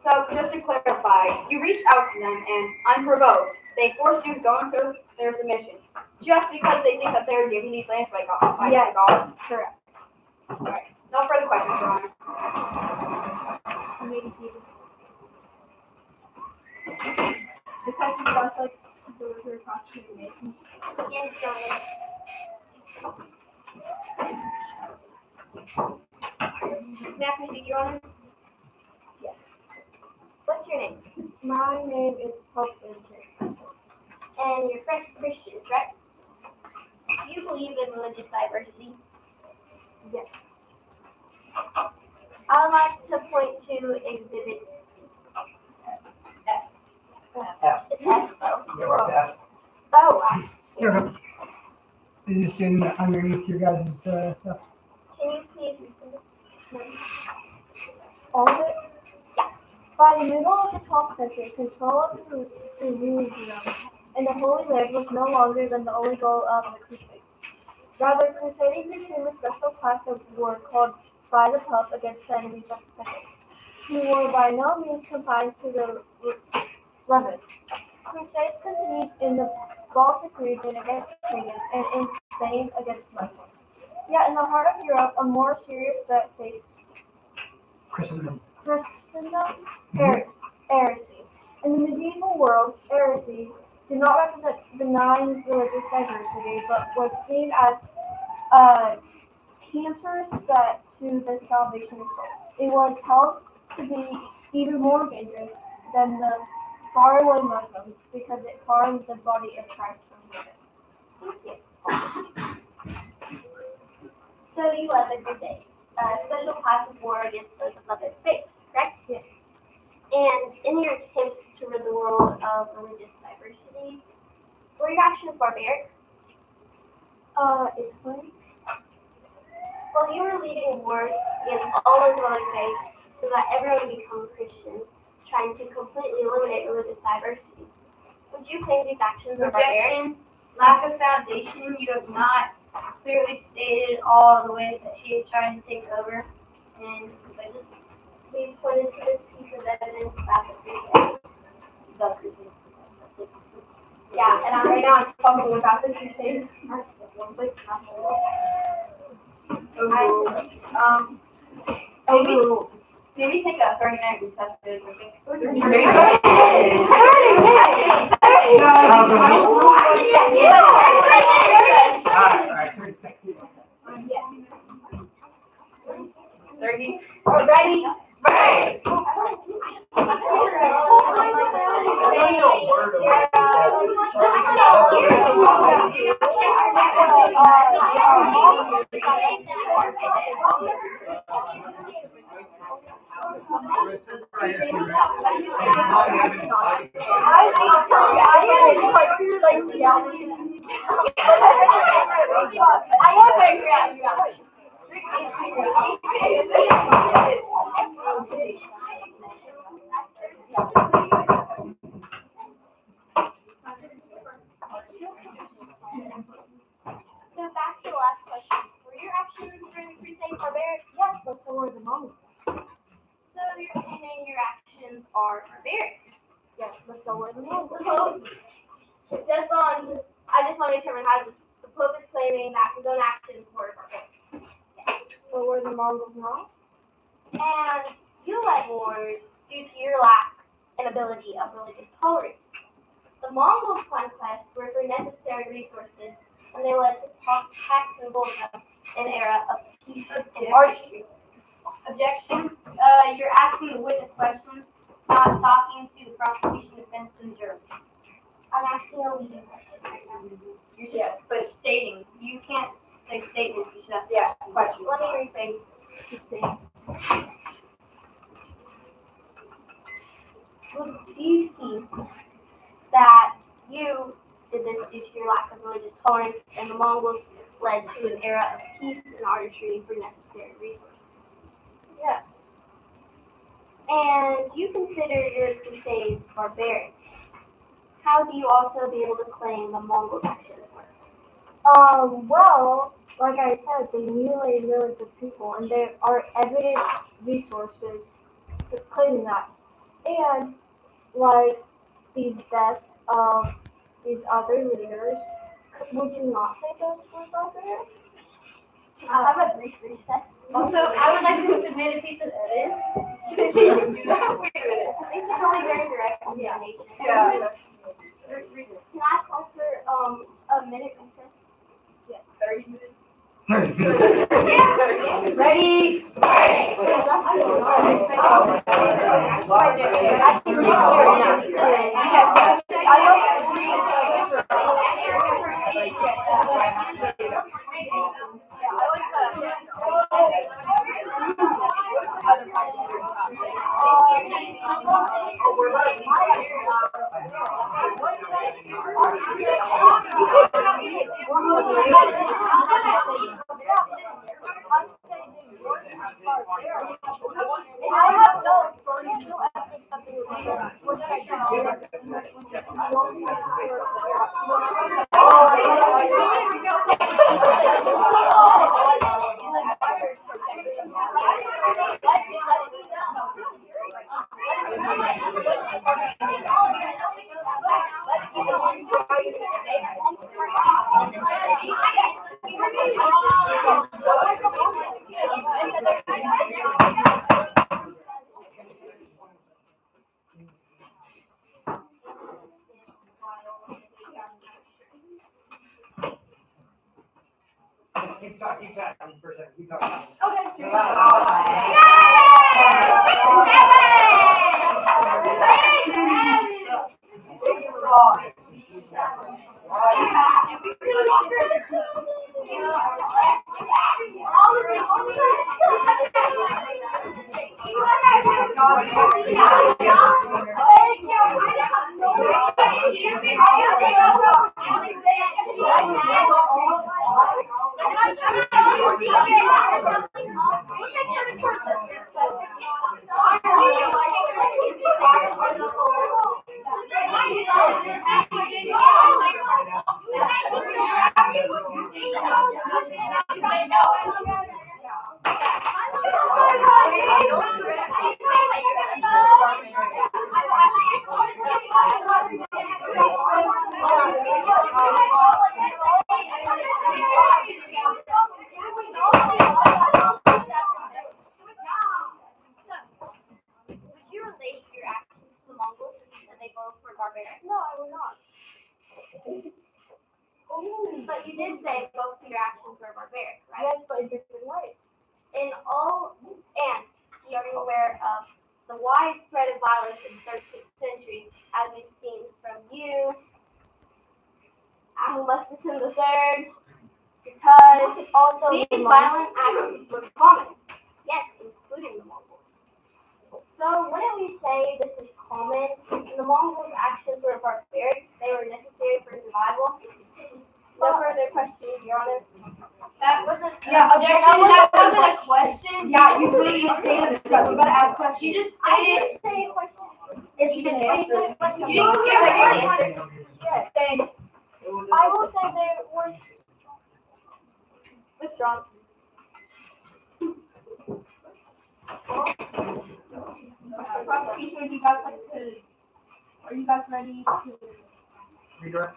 So, just to clarify, you reached out to them and, unprovoked, they forced you to go into their submission, just because they think that they're giving these lands by God. Yes, God. correct. Alright, no further questions, Your Honor. You may be seated. Because you guys like the approximation. Yes, Your Honor. May I proceed, Your Honor? Yes. What's your name? My name is Pope Innocent. And you're French Christians, right? Do you believe in religious diversity? Yes. I would like to point to exhibit Yeah. Oh, Here, is this in underneath your guys' stuff? can you please read this? All of it? Yeah. By the middle of the 12th century, control of Jerusalem and the Holy Land was no longer than the only goal of the Crusades. Rather, crusading became a special class of war called by the Pope against the enemies of the faith, who were by no means confined to the Levant. Crusades continued in the Baltic region against pagans and in Spain against Muslims. Yet in the heart of Europe, a more serious threat faced Christendom. Heresy. In the medieval world, heresy did not represent benign religious diversity, but was seen as a cancerous threat to the salvation of souls. It was held to be even more dangerous than the faraway Muslims because it harmed the body of Christ from within. So you led the Crusades, a special class of war against those of other faiths, correct? Yes. And in your attempts to rid the world of religious diversity, were your actions barbaric? Explain. Well, you were leading wars against all those of other faiths so that everyone would become Christian, trying to completely eliminate religious diversity. Would you claim these actions were barbarian? Lack of foundation, you have not clearly stated all the ways that she is trying to take over. And I just We pointed to this piece of evidence about the Crusades. The Crusades. Yeah, and right now I'm talking about the Crusades. Maybe take a 30-minute recess for this. Alright, 30 seconds. 30. Ready? Break! So back to the last question. Were your actions during the Crusades barbaric? Yes, but so were the Mongols. So you're saying your actions are barbaric. Yes, but so were the Mongols. I just want to determine how the Pope is claiming that his own actions were barbaric. So were the Mongols wrong? And you led wars due to your lack and ability of religious tolerance. The Mongols' conquests were for necessary resources, and they led to tax and Bolshevik, an era of peace and archery. Objection. You're asking the witness questions, not talking to the prosecution, defense, and jury. I'm asking a leading question right now. Yes, but stating. You can't say statements. You should ask questions. Let me rephrase the thing. Do you see that you did this due to your lack of religious tolerance, and the Mongols led to an era of peace and archery for necessary resources? Yes. And you consider your crusades barbaric. How do you also be able to claim the Mongols' actions were? Well, like I said, they mutilated millions of people, and there are evident resources to claim that. And, like, these deaths of these other leaders, would you not say those were barbaric? How about brief recess? Also, I would like to submit a piece of evidence. You can do that. Wait a minute. I think it's only very direct examination. Yeah. Can I call for a minute recess? 30 minutes. 30 Ready? Keep talking for a second. Keep talking. Would you relate your actions to the Mongols since you said they both were barbaric? No, I will not. But you did say both of your actions were barbaric, right? Yes, but in different ways. And you're aware of the widespread of violence in the 13th century, as we've seen from you, Amalus III, because also these violent acts were common. Yes, including the Mongols. So wouldn't we say this is common? The Mongols' actions were barbaric. They were necessary for survival. No further questions, Your Honor. That wasn't Yeah, objection. That wasn't a question. Yeah, you please stand and stuff. We gotta ask You questions. just I stated. didn't say a question. If she didn't answer. You didn't give a good answer. Thanks. I will say there was Withdrawn. prosecution. You guys like to? Are you guys ready to? Redirect.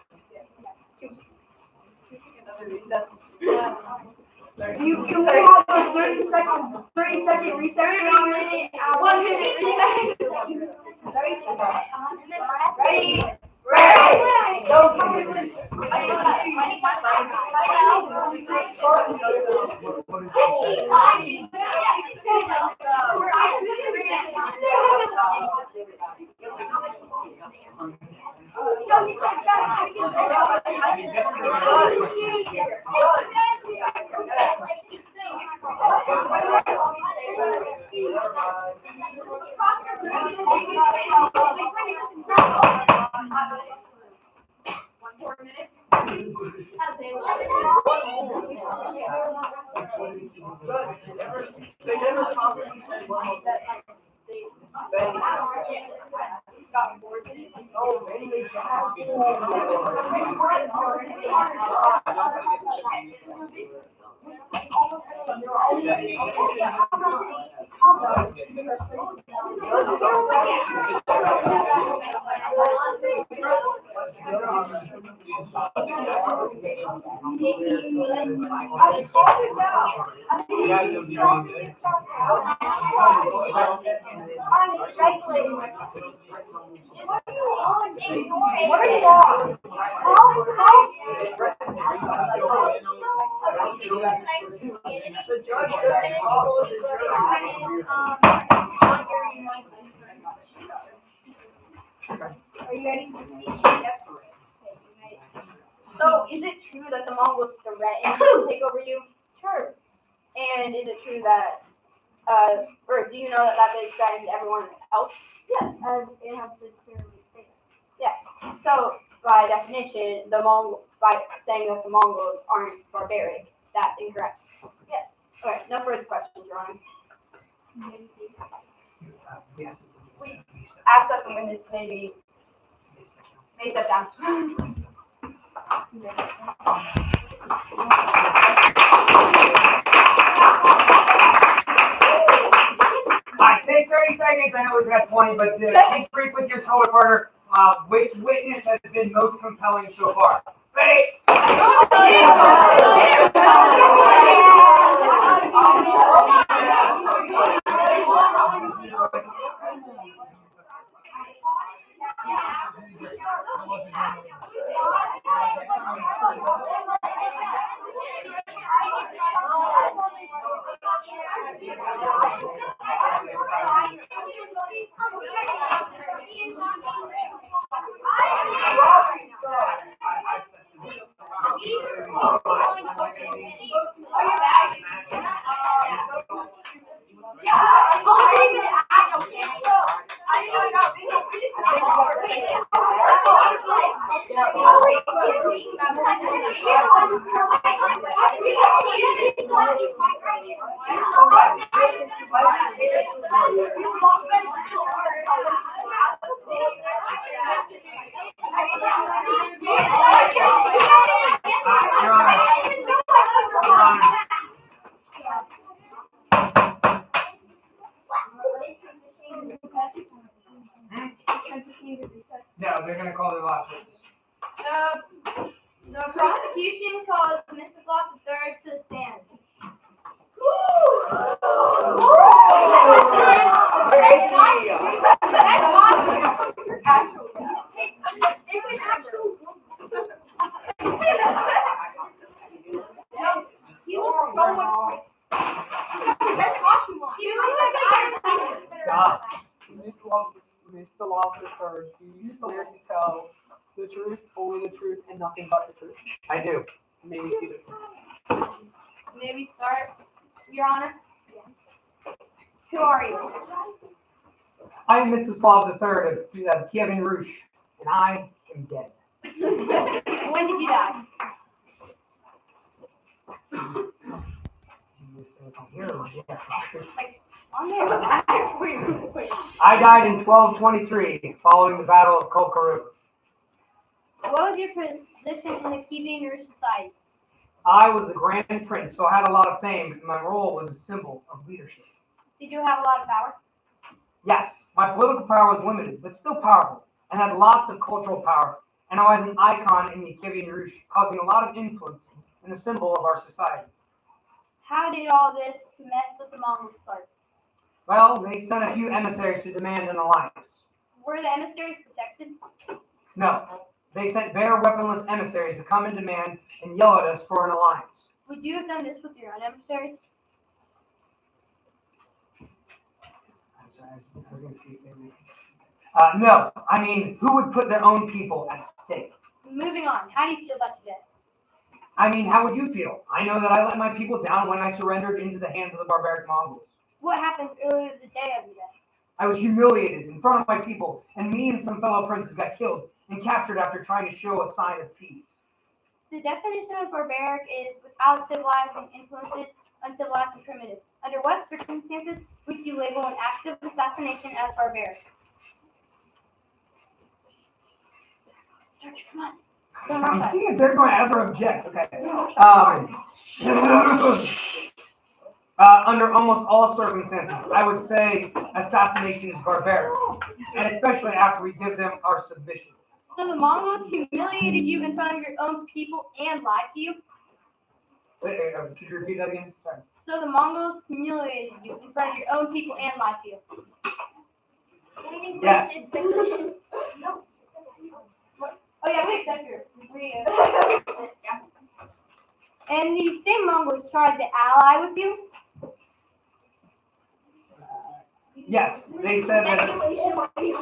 You can we have a 30-second recess? 1 minute recess. Ready? Ready. Go. Are you ready? So, is it true that the Mongols threatened to take over you? Sure. And is it true that, or do you know that they threatened everyone else? Yes, as it has been clearly stated. Yes. So, by definition, by saying that the Mongols aren't barbaric, that's incorrect. Yes. Okay, no further questions, Your Honor. Yes. We ask that the witness may step down. seconds. I know we've got 20, but keep brief with your shoulder partner. Which witness has been most compelling so far? Ready? No, they're going to call their last witness. The prosecution calls Mr. Block III to the stand. Mr. Lobster Third, do you swear to tell the truth, only the truth, and nothing but the truth? I do. Maybe see the truth. Maybe start, Your Honor. Who are you? I am Mstislav III of Kievan Rus, and I am dead. When did you die? On there. I died in 1223, following the Battle of Kolkaru. What was your position in the Kievan Rus society? I was the Grand Prince, so I had a lot of fame, and my role was a symbol of leadership. Did you have a lot of power? Yes, my political power was limited, but still powerful, and had lots of cultural power, and I was an icon in the Kievan Rus, causing a lot of influence and a symbol of our society. How did all this mess with the Mongols start? Well, they sent a few emissaries to demand an alliance. Were the emissaries protected? No, they sent bare weaponless emissaries to come and demand and yell at us for an alliance. Would you have done this with your own emissaries? No, I mean, who would put their own people at stake? Moving on, how do you feel about your death? I mean, how would you feel? I know that I let my people down when I surrendered into the hands of the barbaric Mongols. What happened earlier the day of your death? I was humiliated in front of my people, and me and some fellow princes got killed and captured after trying to show a sign of peace. The definition of barbaric is without civilizing influences, uncivilized and primitive. Under what circumstances would you label an act of assassination as barbaric? Come on. I'm seeing if they're going to ever object. Okay. Under almost all circumstances, I would say assassination is barbaric, and especially after we give them our submission. So the Mongols humiliated you in front of your own people and lied to you? Wait, could you repeat that again? Sorry. So the Mongols humiliated you in front of your own people and lied to you? Yes. Oh yeah, we accept your And these same Mongols tried to ally with you? Yes, they said that. Yeah, we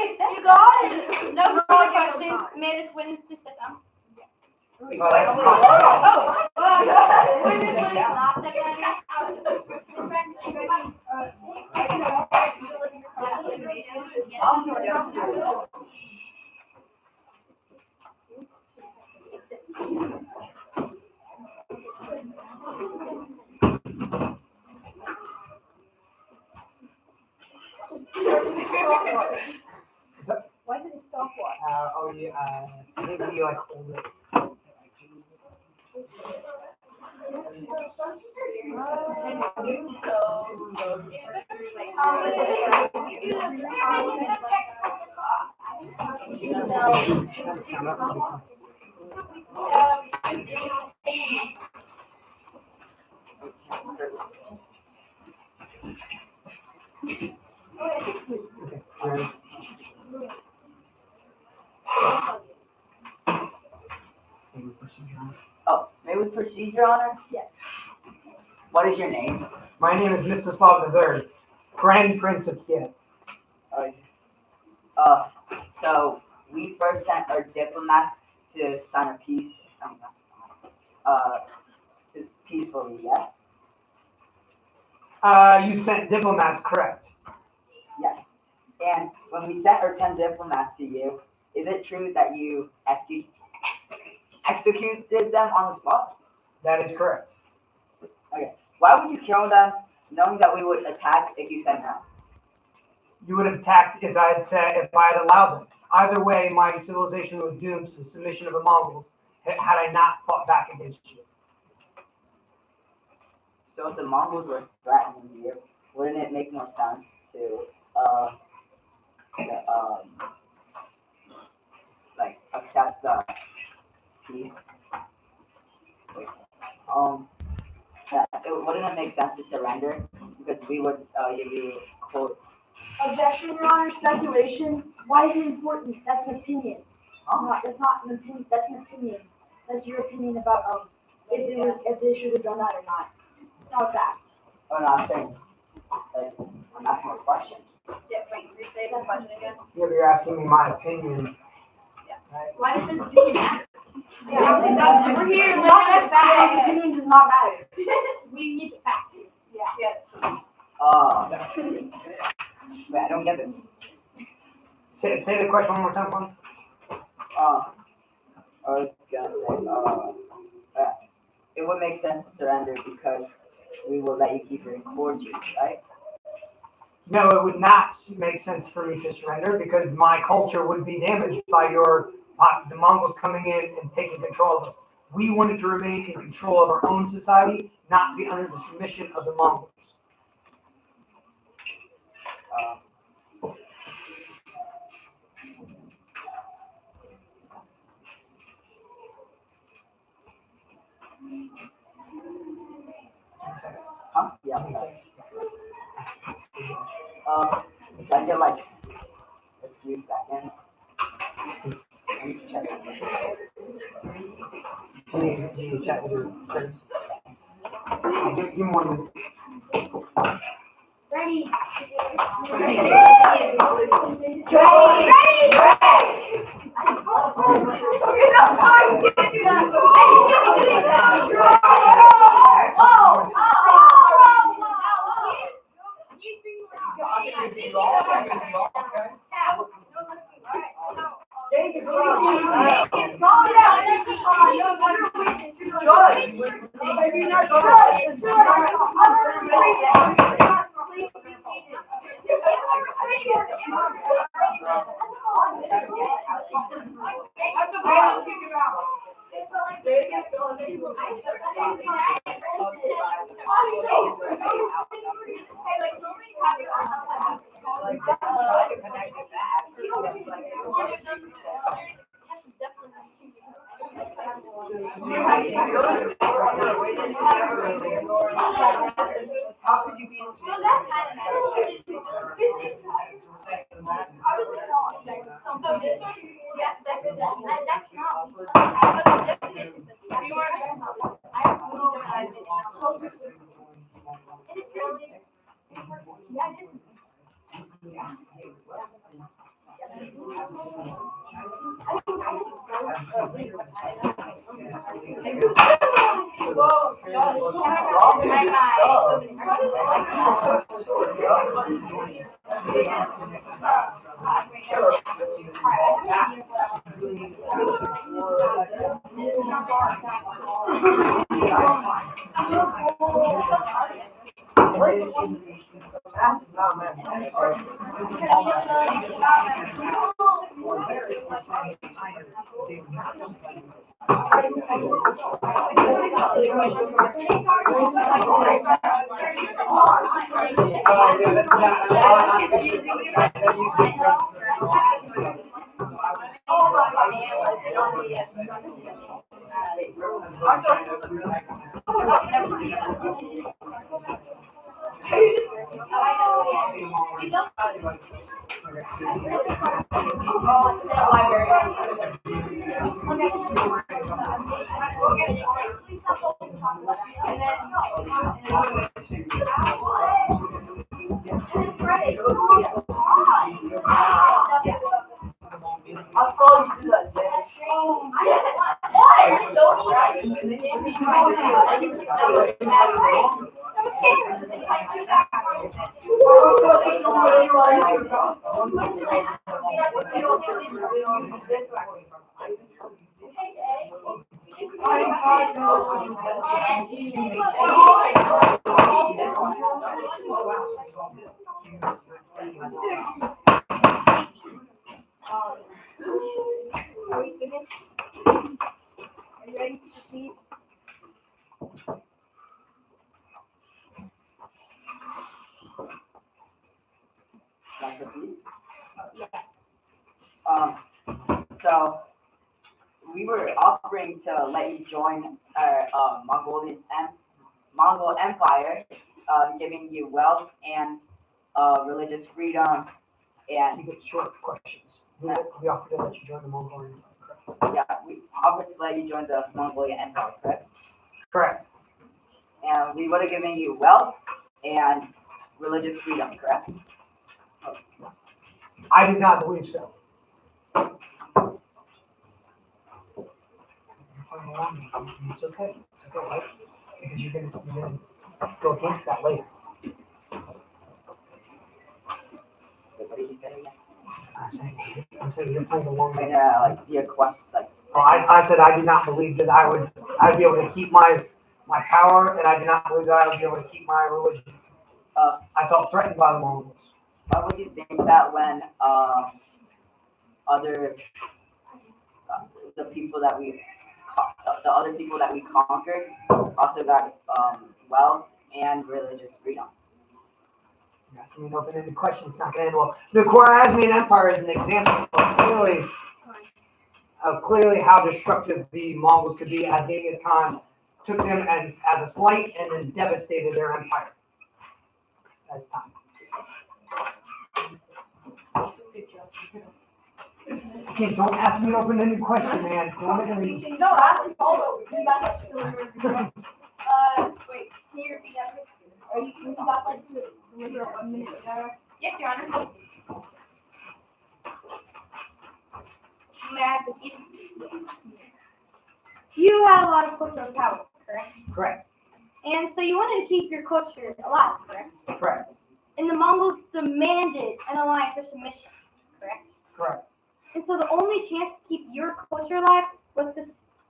accept. You got it. No further questions. May this witness to step down. Oh, witness not step down. Why did it stop what? Maybe you like hold it. Oh, may we proceed, Your Honor? Yes. What is your name? My name is Mstislav III, Grand Prince of Kiev. So we first sent our diplomats to sign a peace, to peacefully, yes? You sent diplomats, correct? Yes. And when we sent our 10 diplomats to you, is it true that you executed them on the spot? That is correct. Okay. Why would you kill them knowing that we would attack if you said no? You would have attacked if I had allowed them. Either way, my civilization was doomed to the submission of the Mongols had I not fought back against you. So if the Mongols were threatening you, wouldn't it make more sense to, accept the peace? Wouldn't it make sense to surrender? Because we would give you quote. Objection, Your Honor. Speculation. Why is it important? That's an opinion. That's not an opinion. That's an opinion. That's your opinion about if they should have done that or not. It's not a fact. Oh no, I'm saying, I'm asking a question. Yeah, wait, restate that question again. Yeah, you're asking me my opinion. Why does this opinion matter? Yeah, It does. We're here to It's not listen that to facts. facts. Opinion does not matter. We need the facts. Yeah. Yes. Wait, I don't get it. Say the question one more time, please. I was gonna say, it would make sense to surrender because we will let you keep your core juice, right? No, it would not make sense for me to surrender because my culture would be damaged by the Mongols coming in and taking control of us. We wanted to remain in control of our own society, not be under the submission of the Mongols. Huh? Yeah. Can I get like a few seconds? I need to check. You need to chat with your friends. Give me one minute. Ready. I saw you do that. Um, so we were offering to let you join our Mongol Empire, giving you wealth and religious freedom, and You get short questions. We offer to let you join the Mongolian. yeah, we offered to let you join the Mongolian Empire, correct? Correct. And we would have given you wealth and religious freedom, correct? I do not believe so. It's okay. It's okay, right? Because you're gonna go against that later. I'm saying you're playing along. And like your question, like. Well, I said I do not believe that I'd be able to keep my power, and I do not believe that I would be able to keep my religion. I felt threatened by the Mongols. Why would you think that when other the other people that we conquered also got wealth and religious freedom? Yes, I mean, open-ended question. It's not going to end well. The Khwarezmian Empire is an example of clearly how destructive the Mongols could be, as Genghis Khan took them as a slight and then devastated their empire. As time. Okay, don't ask me an open-ended question, man. Don't make me. No, ask me follow. Wait, can you repeat that? Are you got like to deliver a 1 minute ago? Yes, Your Honor. May I proceed? You had a lot of cultural power, correct? Correct. And so you wanted to keep your culture alive, correct? Correct. And the Mongols demanded an alliance or submission, correct? Correct. And so the only chance to keep your culture alive was to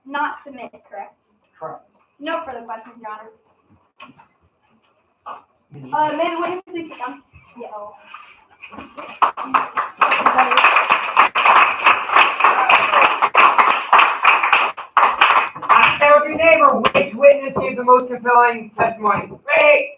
not submit, correct? Correct. No further questions, Your Honor. May the witness please sit down? Yeah. Every neighbor, which witness gave the most compelling testimony? Wait!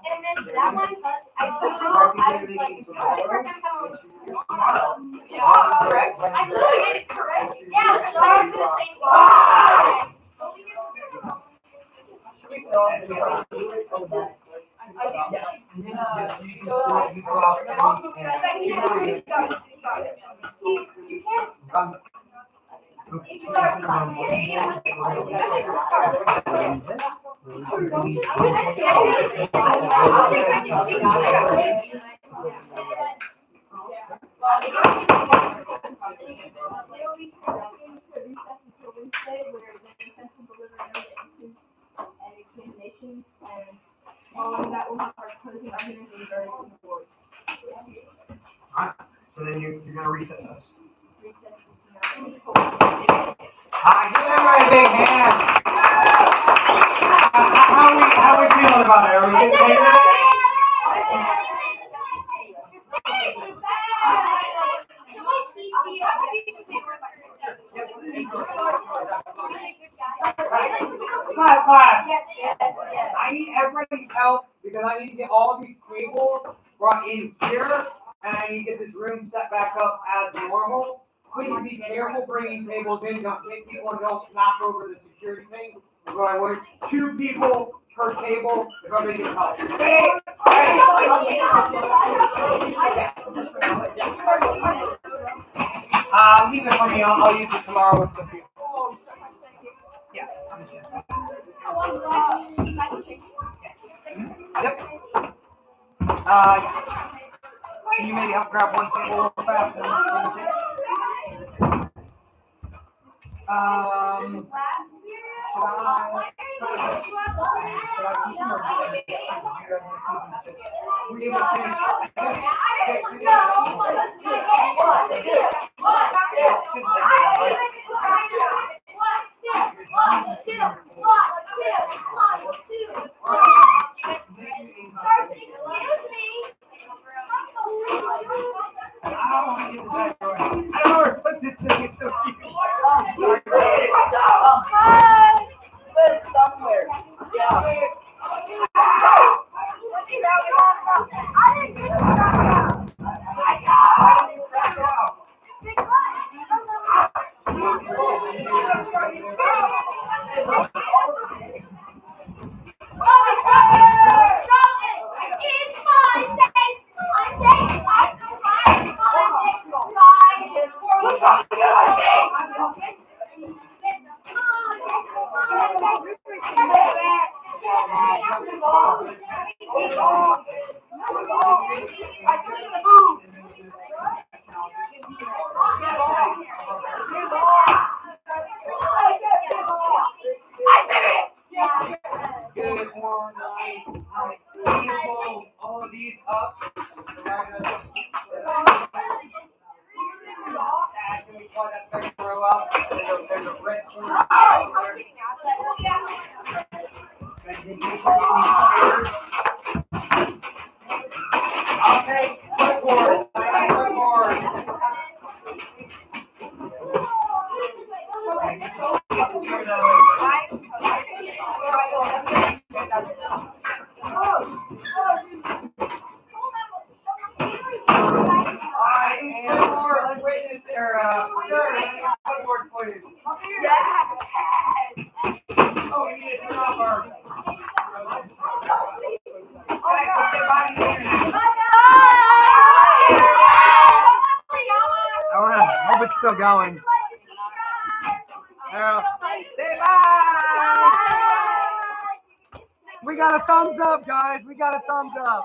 And then that one, I don't know, I was like, Yeah, correct. I couldn't get it correct. Yeah, so I was gonna say, Following that, we'll have our closing arguments and verdict on the board. Alright, so then you're gonna recess us. Recess is now. Give everybody a big hand. How we feeling about it? Are we getting paid? Class. I need everybody's help because I need to get all these tables brought in here and I need to get this room set back up as normal. Please be careful bringing tables in. Don't hit people and don't knock over the security thing. But I want 2 people per table if everybody gets help. Leave it for me. I'll use it tomorrow with some people. Yeah. Yep. Can you maybe help grab one table real fast? All of these up. Can we slide that second row up? There's a red corner. I'll take clipboard. Clipboard. Hope it's still going. Say bye. We got a thumbs up, guys. We got a thumbs up.